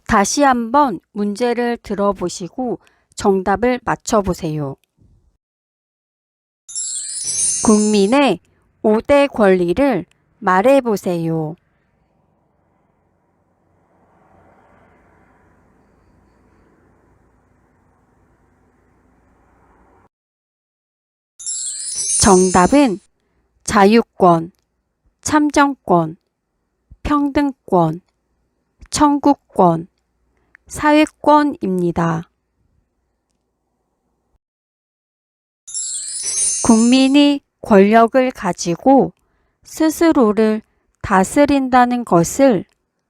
다시 한번 문제를 들어보시고 정답을 맞춰보세요. 국민의 5대 권리를 말해보세요. 정답은 자유권, 참정권, 평등권, 청구권, 사회권입니다. 국민이 권력을 가지고 스스로를 다스린다는 것을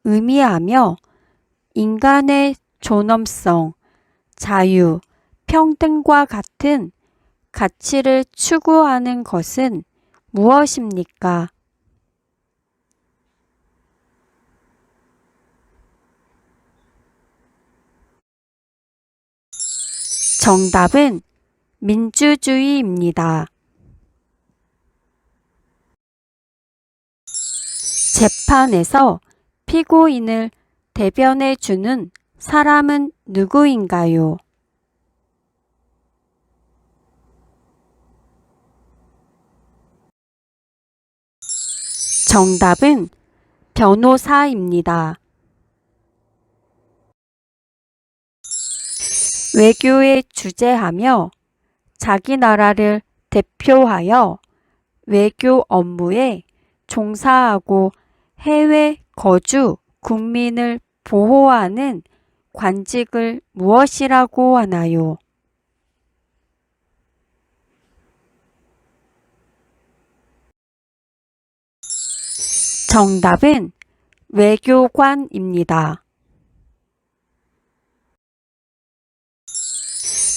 의미하며 인간의 존엄성, 자유, 평등과 같은 가치를 추구하는 것은 무엇입니까? 정답은 민주주의입니다. 재판에서 피고인을 대변해 주는 사람은 누구인가요? 정답은 변호사입니다. 외교에 주재하며 자기 나라를 대표하여 외교 업무에 종사하고 해외 거주 국민을 보호하는 관직을 무엇이라고 하나요? 정답은 외교관입니다.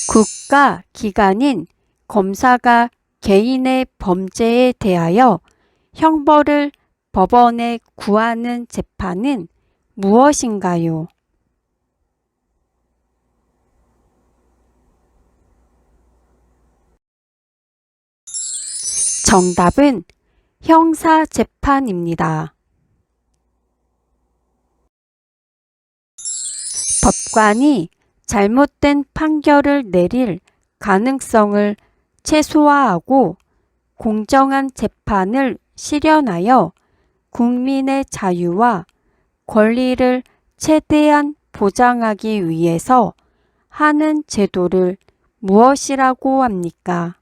국가 기관인 검사가 개인의 범죄에 대하여 형벌을 법원에 구하는 재판은 무엇인가요? 정답은 형사재판입니다. 법관이 잘못된 판결을 내릴 가능성을 최소화하고 공정한 재판을 실현하여 국민의 자유와 권리를 최대한 보장하기 위해서 하는 제도를 무엇이라고 합니까?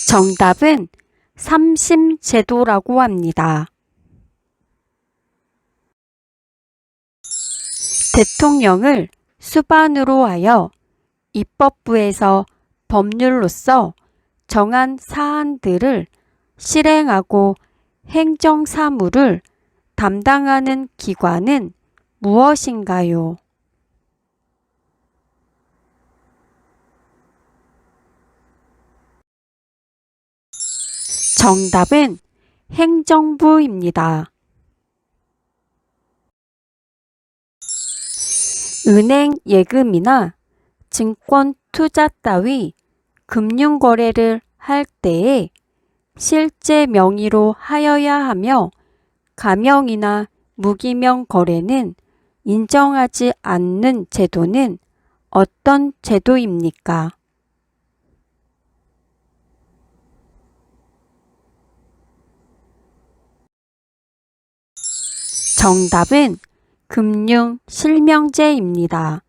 정답은 삼심 제도라고 합니다. 대통령을 수반으로 하여 입법부에서 법률로서 정한 사안들을 실행하고 행정사무를 담당하는 기관은 무엇인가요? 정답은 행정부입니다. 은행 예금이나 증권 투자 따위 금융거래를 할 때에 실제 명의로 하여야 하며 가명이나 무기명 거래는 인정하지 않는 제도는 어떤 제도입니까? 정답은 금융실명제입니다.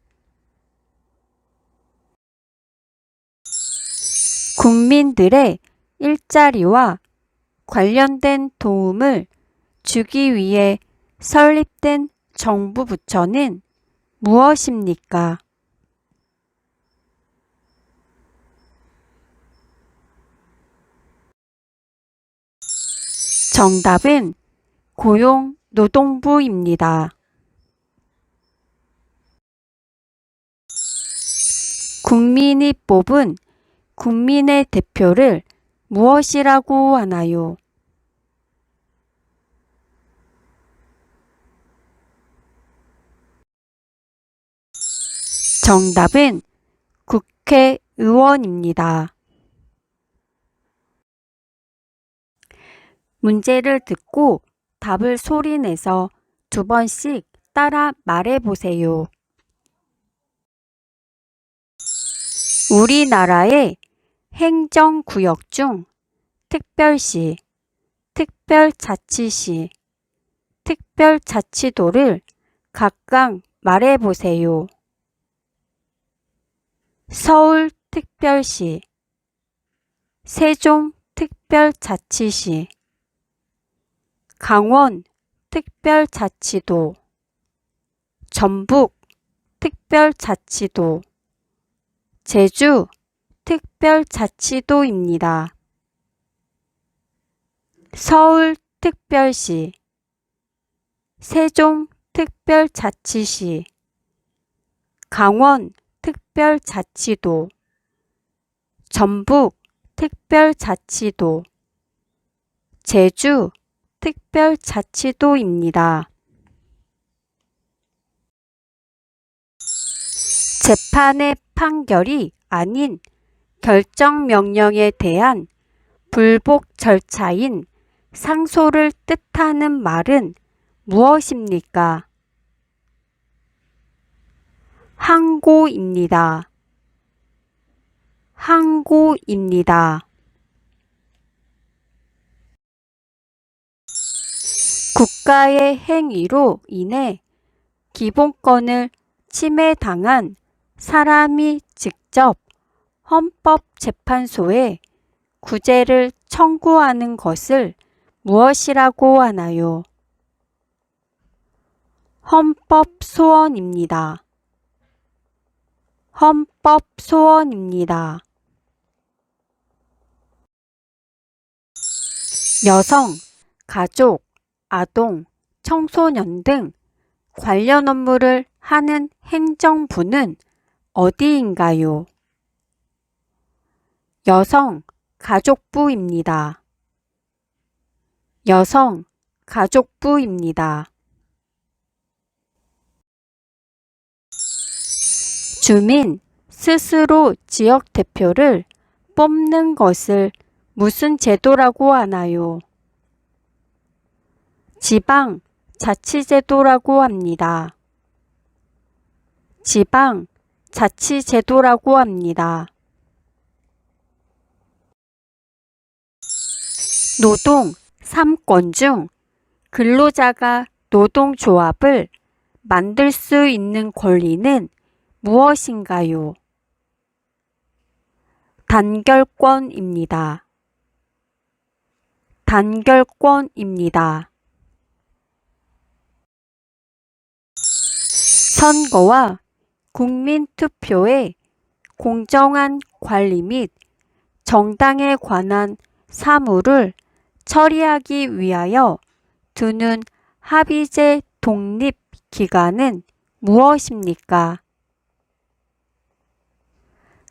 국민들의 일자리와 관련된 도움을 주기 위해 설립된 정부 부처는 무엇입니까? 정답은 고용노동부입니다. 국민이 뽑은 국민의 대표를 무엇이라고 하나요? 정답은 국회의원입니다. 문제를 듣고 답을 소리내서 2번씩 따라 말해보세요. 우리나라의 행정구역 중 특별시, 특별자치시, 특별자치도를 각각 말해보세요. 서울특별시, 세종특별자치시, 강원특별자치도, 전북특별자치도, 제주특별자치도입니다. 서울특별시, 세종특별자치시, 강원특별자치도, 전북특별자치도, 제주특별자치도입니다. 재판의 판결이 아닌 결정명령에 대한 불복 절차인 상소를 뜻하는 말은 무엇입니까? 항고입니다. 항고입니다. 국가의 행위로 인해 기본권을 침해당한 사람이 직접 헌법재판소에 구제를 청구하는 것을 무엇이라고 하나요? 헌법소원입니다. 헌법소원입니다. 여성, 가족, 아동, 청소년 등 관련 업무를 하는 행정부는 어디인가요? 여성, 가족부입니다. 여성, 가족부입니다. 주민 스스로 지역 대표를 뽑는 것을 무슨 제도라고 하나요? 지방자치제도라고 합니다. 지방자치제도라고 합니다. 노동 3권 중 근로자가 노동조합을 만들 수 있는 권리는 무엇인가요? 단결권입니다. 단결권입니다. 선거와 국민투표의 공정한 관리 및 정당에 관한 사무를 처리하기 위하여 두는 합의제 독립기관은 무엇입니까?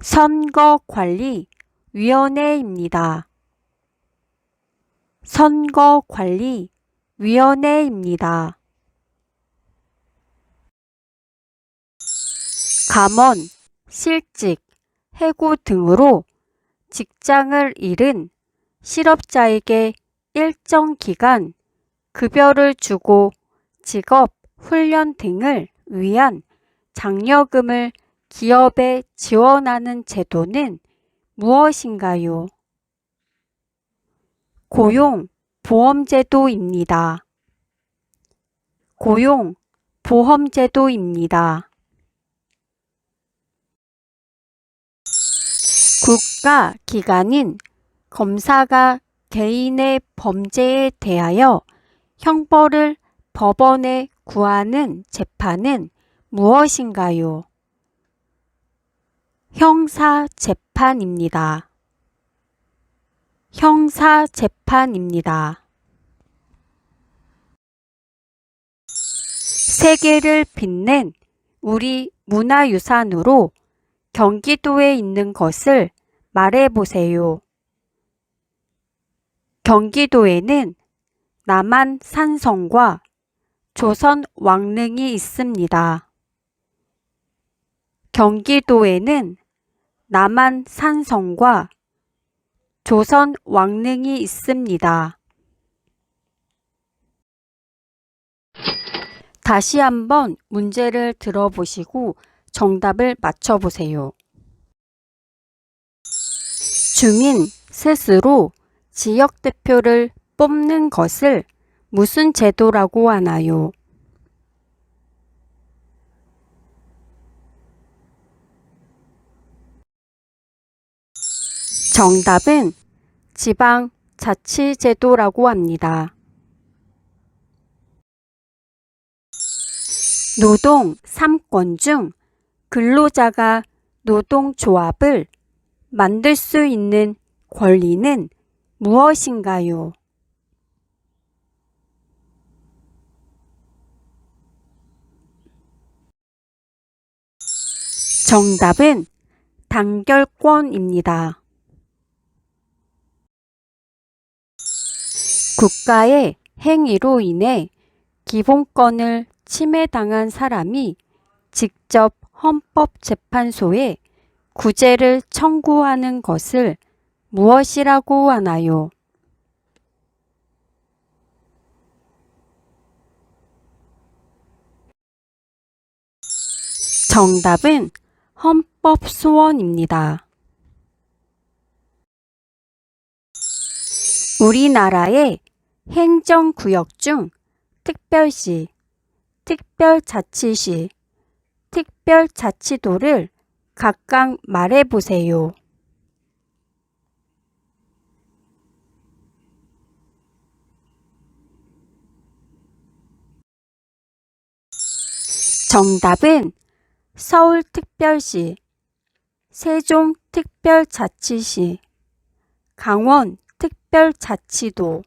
선거관리위원회입니다. 선거관리위원회입니다. 감원, 실직, 해고 등으로 직장을 잃은 실업자에게 일정 기간 급여를 주고 직업 훈련 등을 위한 장려금을 기업에 지원하는 제도는 무엇인가요? 고용보험제도입니다. 고용보험제도입니다. 국가기관인 검사가 개인의 범죄에 대하여 형벌을 법원에 구하는 재판은 무엇인가요? 형사재판입니다. 형사재판입니다. 세계를 빛낸 우리 문화유산으로 경기도에 있는 것을 말해보세요. 경기도에는 남한산성과 조선 왕릉이 있습니다. 경기도에는 남한산성과 조선 왕릉이 있습니다. 다시 한번 문제를 들어보시고 정답을 맞춰보세요. 주민 스스로 지역 대표를 뽑는 것을 무슨 제도라고 하나요? 정답은 지방자치제도라고 합니다. 노동 3권 중 근로자가 노동조합을 만들 수 있는 권리는 무엇인가요? 정답은 단결권입니다. 국가의 행위로 인해 기본권을 침해당한 사람이 직접 헌법재판소에 구제를 청구하는 것을 무엇이라고 하나요? 정답은 헌법소원입니다. 우리나라의 행정구역 중 특별시, 특별자치시, 특별자치도를 각각 말해보세요. 정답은 서울특별시, 세종특별자치시, 강원특별자치도,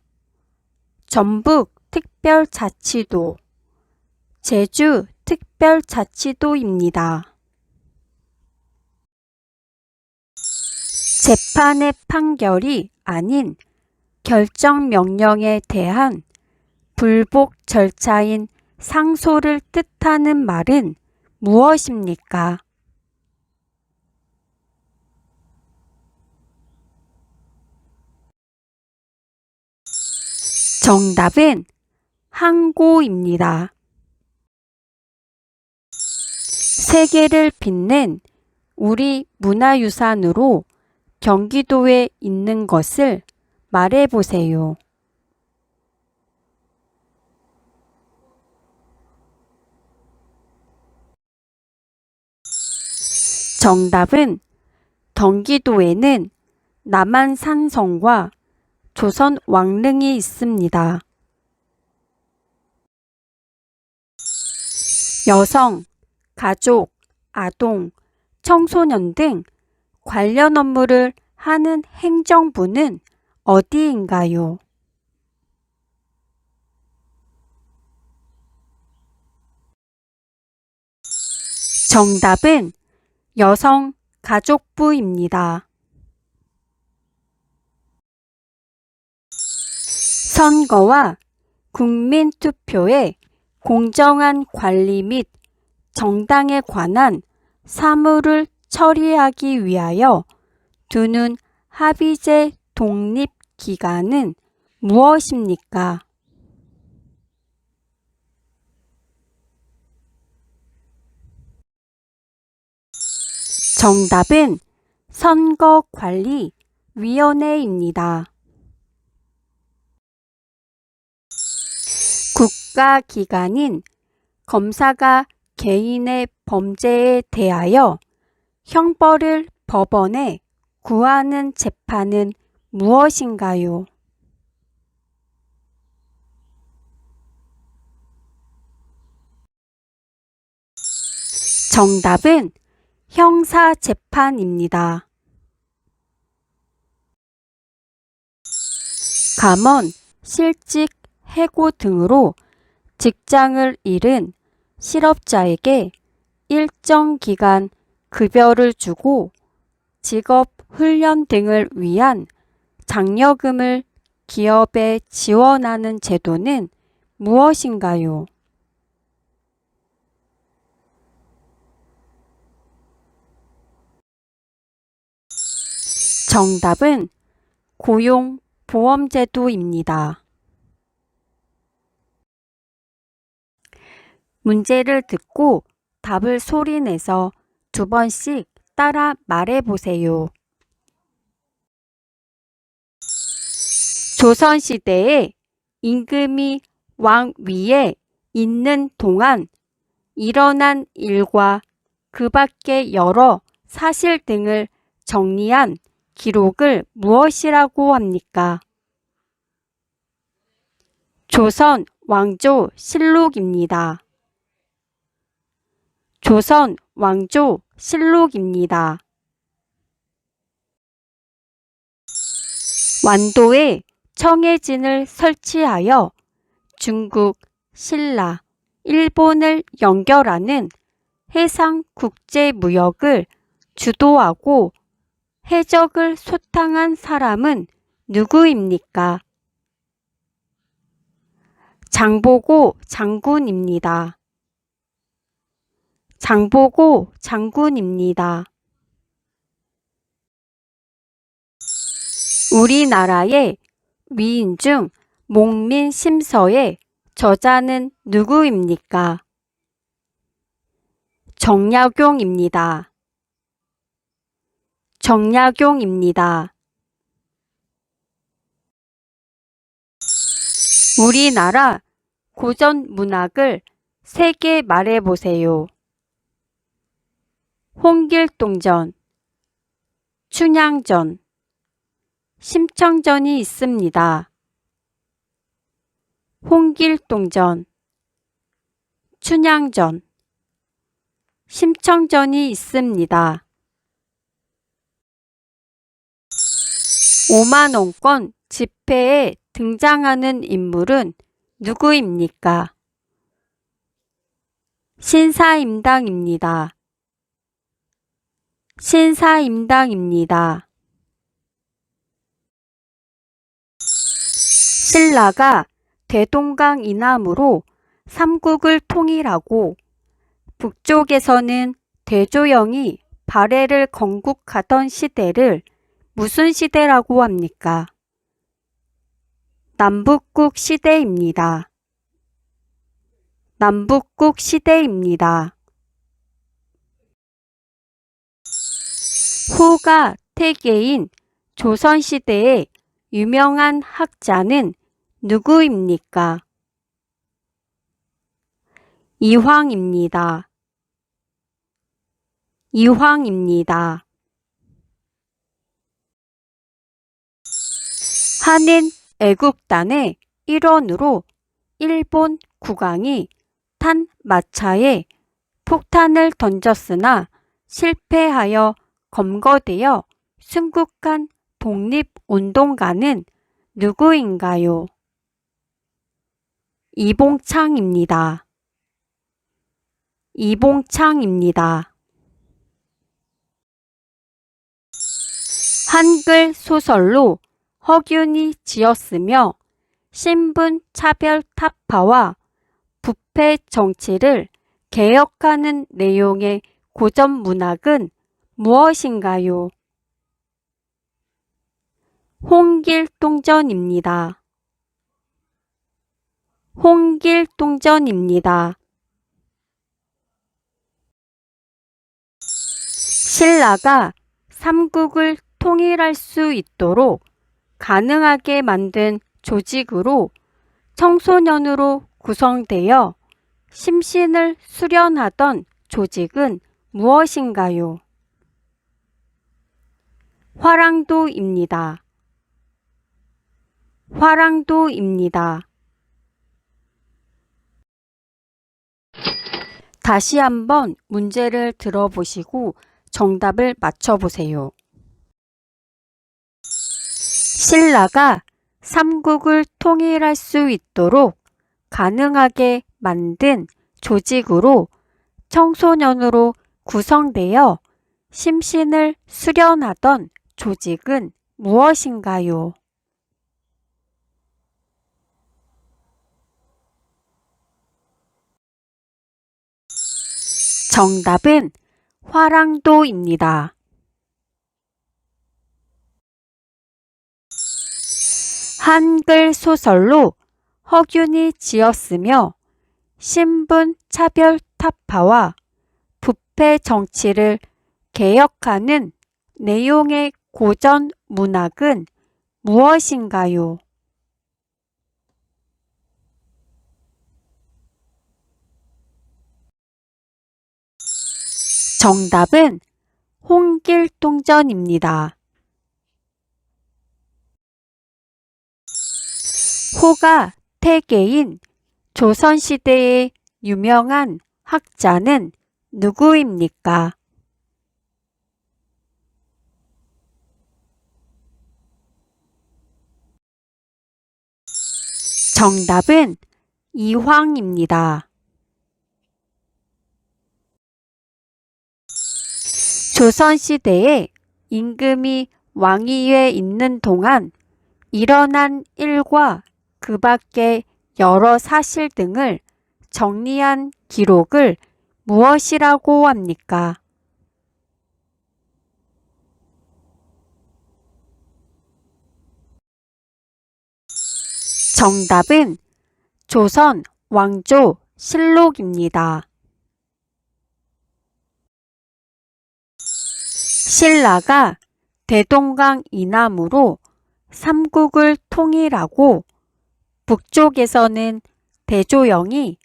전북특별자치도, 제주특별자치도입니다. 재판의 판결이 아닌 결정명령에 대한 불복 절차인 상소를 뜻하는 말은 무엇입니까? 정답은 항고입니다. 세계를 빛낸 우리 문화유산으로 경기도에 있는 것을 말해보세요. 정답은 경기도에는 남한산성과 조선 왕릉이 있습니다. 여성, 가족, 아동, 청소년 등 관련 업무를 하는 행정부는 어디인가요? 정답은 여성가족부입니다. 선거와 국민투표의 공정한 관리 및 정당에 관한 사무를 처리하기 위하여 두는 합의제 독립기관은 무엇입니까? 정답은 선거관리위원회입니다. 국가기관인 검사가 개인의 범죄에 대하여 형벌을 법원에 구하는 재판은 무엇인가요? 정답은 형사재판입니다. 감원, 실직, 해고 등으로 직장을 잃은 실업자에게 일정 기간 급여를 주고 직업 훈련 등을 위한 장려금을 기업에 지원하는 제도는 무엇인가요? 정답은 고용보험제도입니다. 문제를 듣고 답을 소리내서 2번씩 따라 말해보세요. 조선시대에 임금이 왕 위에 있는 동안 일어난 일과 그 밖의 여러 사실 등을 정리한 기록을 무엇이라고 합니까? 조선 왕조 실록입니다. 조선 왕조 실록입니다. 완도에 청해진을 설치하여 중국, 신라, 일본을 연결하는 해상 국제 무역을 주도하고 해적을 소탕한 사람은 누구입니까? 장보고 장군입니다. 장보고 장군입니다. 우리나라의 위인 중 목민심서의 저자는 누구입니까? 정약용입니다. 정약용입니다. 우리나라 고전 문학을 3개 말해보세요. 홍길동전, 춘향전, 심청전이 있습니다. 홍길동전, 춘향전, 심청전이 있습니다. 5만원권 지폐에 등장하는 인물은 누구입니까? 신사임당입니다. 신사임당입니다. 신라가 대동강 이남으로 삼국을 통일하고 북쪽에서는 대조영이 발해를 건국하던 시대를 무슨 시대라고 합니까? 남북국 시대입니다. 남북국 시대입니다. 후가 태계인 조선시대의 유명한 학자는 누구입니까? 이황입니다. 이황입니다. 한인 애국단의 일원으로 일본 국왕이 탄 마차에 폭탄을 던졌으나 실패하여 검거되어 순국한 독립운동가는 누구인가요? 이봉창입니다. 이봉창입니다. 한글 소설로 허균이 지었으며 신분 차별 타파와 부패 정치를 개혁하는 내용의 고전 문학은 무엇인가요? 홍길동전입니다. 홍길동전입니다. 신라가 삼국을 통일할 수 있도록 가능하게 만든 조직으로 청소년으로 구성되어 심신을 수련하던 조직은 무엇인가요? 화랑도입니다. 화랑도입니다. 다시 한번 문제를 들어보시고 정답을 맞춰보세요. 신라가 삼국을 통일할 수 있도록 가능하게 만든 조직으로 청소년으로 구성되어 심신을 수련하던 조직은 무엇인가요? 정답은 화랑도입니다. 한글 소설로 허균이 지었으며 신분 차별 타파와 부패 정치를 개혁하는 내용의 고전 문학은 무엇인가요? 정답은 홍길동전입니다. 호가 태계인 조선시대의 유명한 학자는 누구입니까? 정답은 이황입니다. 조선시대에 임금이 왕위에 있는 동안 일어난 일과 그 밖의 여러 사실 등을 정리한 기록을 무엇이라고 합니까? 정답은 조선 왕조 실록입니다. 신라가 대동강 이남으로 삼국을 통일하고 북쪽에서는 대조영이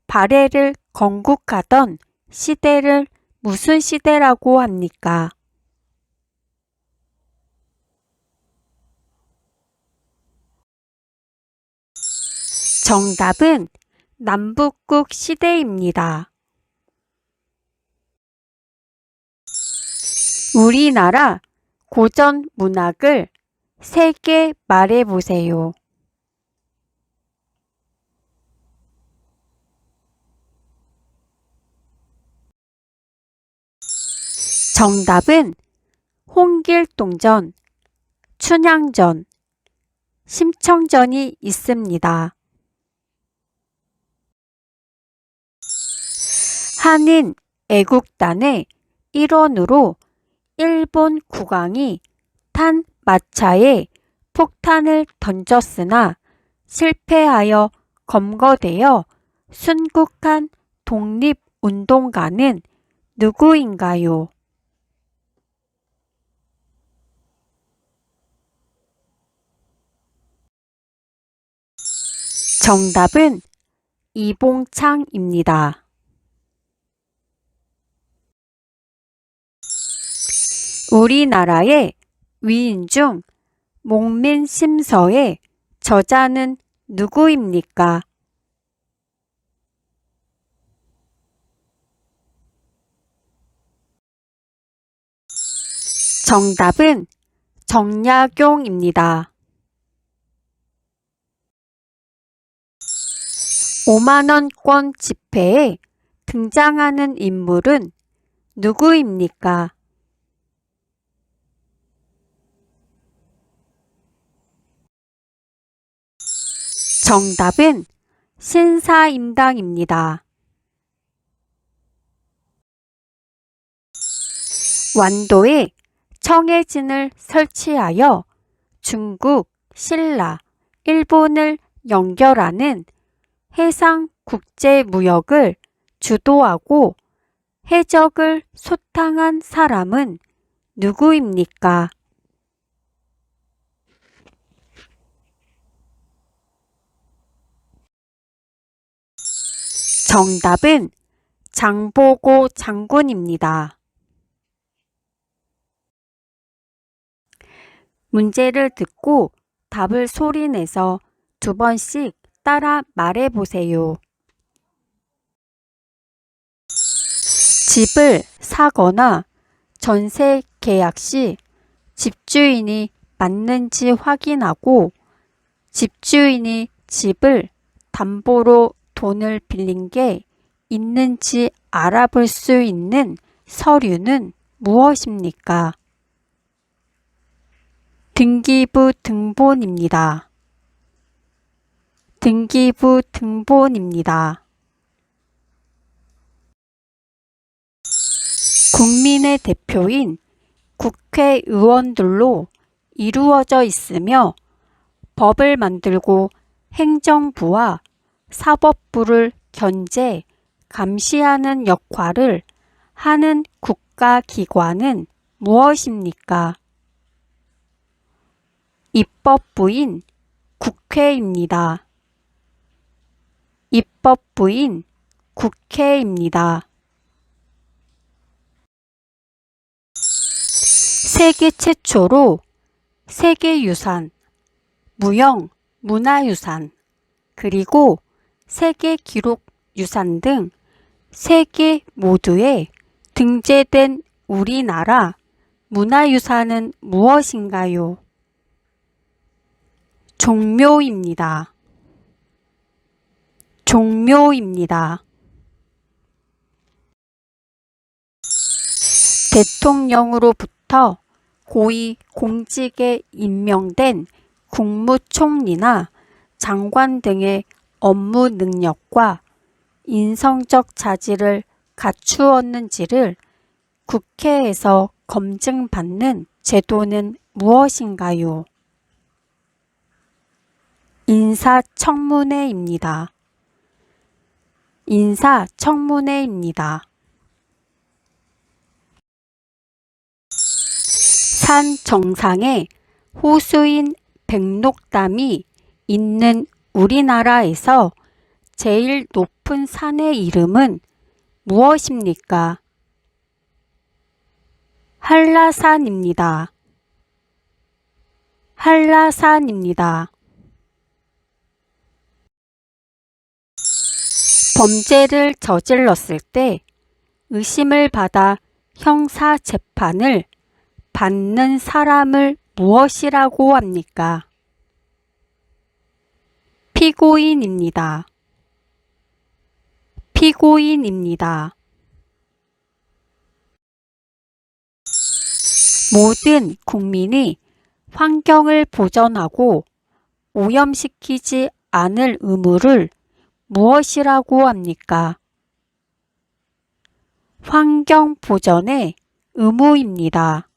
발해를 건국하던 시대를 무슨 시대라고 합니까? 정답은 남북국 시대입니다. 우리나라 고전 문학을 3개 말해보세요. 정답은 홍길동전, 춘향전, 심청전이 있습니다. 한인 애국단의 일원으로 일본 국왕이 탄 마차에 폭탄을 던졌으나 실패하여 검거되어 순국한 독립운동가는 누구인가요? 정답은 이봉창입니다. 우리나라의 위인 중 목민심서의 저자는 누구입니까? 정답은 정약용입니다. 5만원권 지폐에 등장하는 인물은 누구입니까? 정답은 신사임당입니다. 완도에 청해진을 설치하여 중국, 신라, 일본을 연결하는 해상 국제무역을 주도하고 해적을 소탕한 사람은 누구입니까? 정답은 장보고 장군입니다. 문제를 듣고 답을 소리내서 2번씩 따라 말해보세요. 집을 사거나 전세 계약 시 집주인이 맞는지 확인하고 집주인이 집을 담보로 돈을 빌린 게 있는지 알아볼 수 있는 서류는 무엇입니까? 등기부 등본입니다. 등기부 등본입니다. 국민의 대표인 국회의원들로 이루어져 있으며 법을 만들고 행정부와 사법부를 견제, 감시하는 역할을 하는 국가기관은 무엇입니까? 입법부인 국회입니다. 입법부인 국회입니다. 세계 최초로 세계유산, 무형 문화유산, 그리고 세계기록유산 등 3개 모두에 등재된 우리나라 문화유산은 무엇인가요? 종묘입니다. 종묘입니다. 대통령으로부터 고위 공직에 임명된 국무총리나 장관 등의 업무 능력과 인성적 자질을 갖추었는지를 국회에서 검증받는 제도는 무엇인가요? 인사청문회입니다. 인사청문회입니다. 산 정상에 호수인 백록담이 있는 우리나라에서 제일 높은 산의 이름은 무엇입니까? 한라산입니다. 한라산입니다. 범죄를 저질렀을 때 의심을 받아 형사 재판을 받는 사람을 무엇이라고 합니까? 피고인입니다. 피고인입니다. 모든 국민이 환경을 보전하고 오염시키지 않을 의무를 무엇이라고 합니까? 환경 보전의 의무입니다.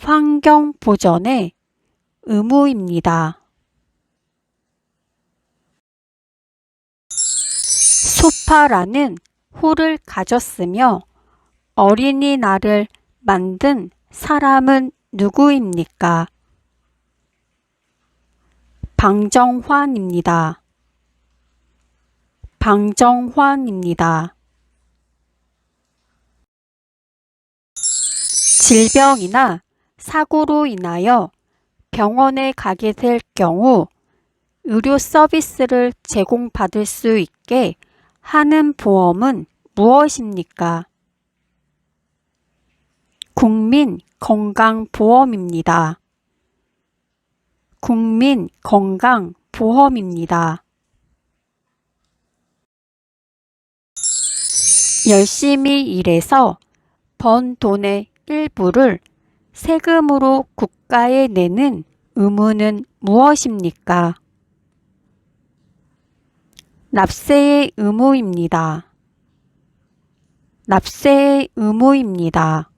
환경 보전의 의무입니다. 소파라는 호를 가졌으며 어린이날을 만든 사람은 누구입니까? 방정환입니다. 방정환입니다. 질병이나 사고로 인하여 병원에 가게 될 경우 의료 서비스를 제공받을 수 있게 하는 보험은 무엇입니까? 국민건강보험입니다. 국민건강보험입니다. 열심히 일해서 번 돈의 일부를 세금으로 국가에 내는 의무는 무엇입니까? 납세의 의무입니다. 납세의 의무입니다.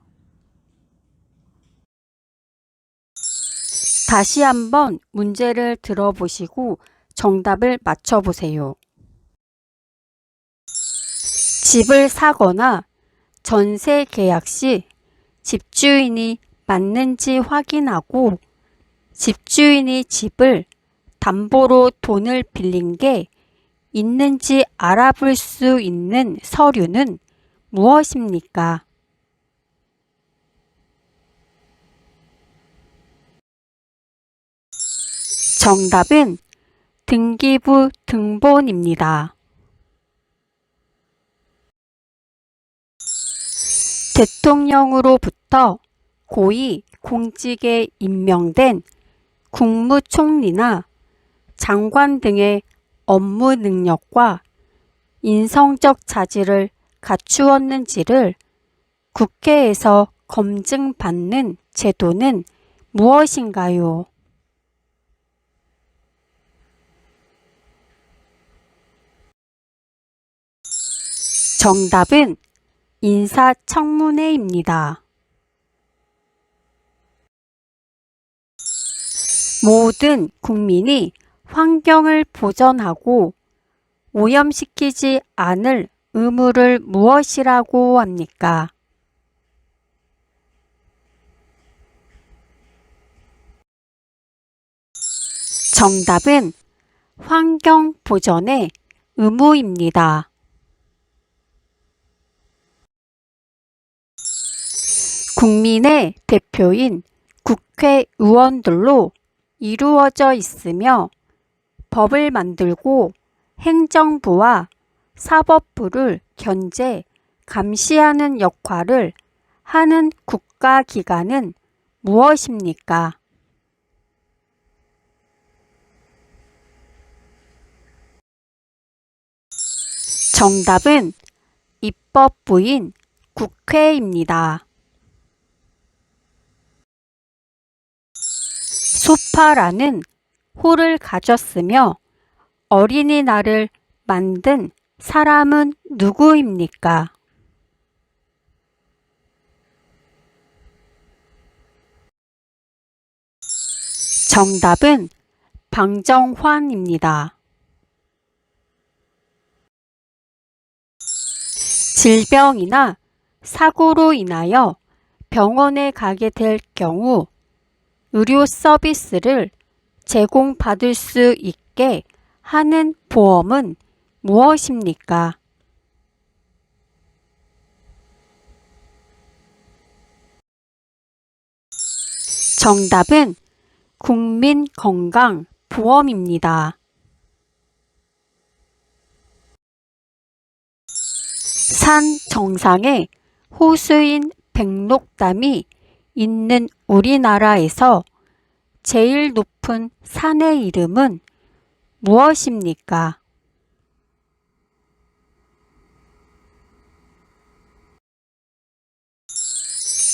다시 한번 문제를 들어보시고 정답을 맞춰보세요. 집을 사거나 전세 계약 시 집주인이 맞는지 확인하고 집주인이 집을 담보로 돈을 빌린 게 있는지 알아볼 수 있는 서류는 무엇입니까? 정답은 등기부 등본입니다. 대통령으로부터 고위 공직에 임명된 국무총리나 장관 등의 업무 능력과 인성적 자질을 갖추었는지를 국회에서 검증받는 제도는 무엇인가요? 정답은 인사청문회입니다. 모든 국민이 환경을 보전하고 오염시키지 않을 의무를 무엇이라고 합니까? 정답은 환경 보전의 의무입니다. 국민의 대표인 국회의원들로 이루어져 있으며 법을 만들고 행정부와 사법부를 견제, 감시하는 역할을 하는 국가기관은 무엇입니까? 정답은 입법부인 국회입니다. 소파라는 호를 가졌으며 어린이날을 만든 사람은 누구입니까? 정답은 방정환입니다. 질병이나 사고로 인하여 병원에 가게 될 경우 의료 서비스를 제공받을 수 있게 하는 보험은 무엇입니까? 정답은 국민건강보험입니다. 산 정상에 호수인 백록담이 있는 우리나라에서 제일 높은 산의 이름은 무엇입니까?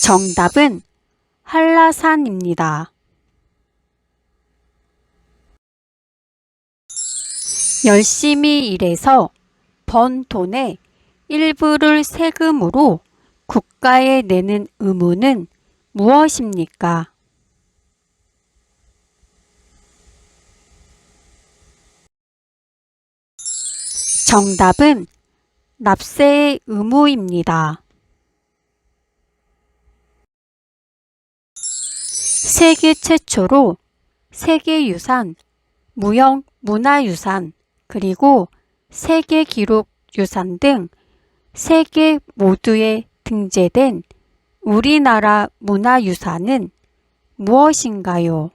정답은 한라산입니다. 열심히 일해서 번 돈의 일부를 세금으로 국가에 내는 의무는 무엇입니까? 정답은 납세의 의무입니다. 세계 최초로 세계유산, 무형문화유산, 그리고 세계기록유산 등 세계 모두에 등재된 우리나라 문화유산은 무엇인가요?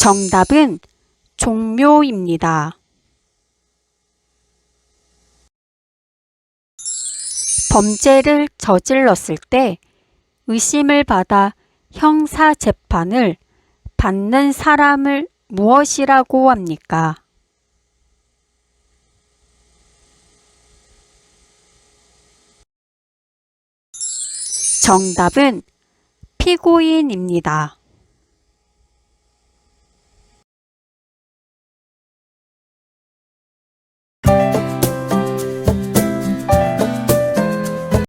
정답은 종묘입니다. 범죄를 저질렀을 때 의심을 받아 형사재판을 받는 사람을 무엇이라고 합니까? 정답은 피고인입니다.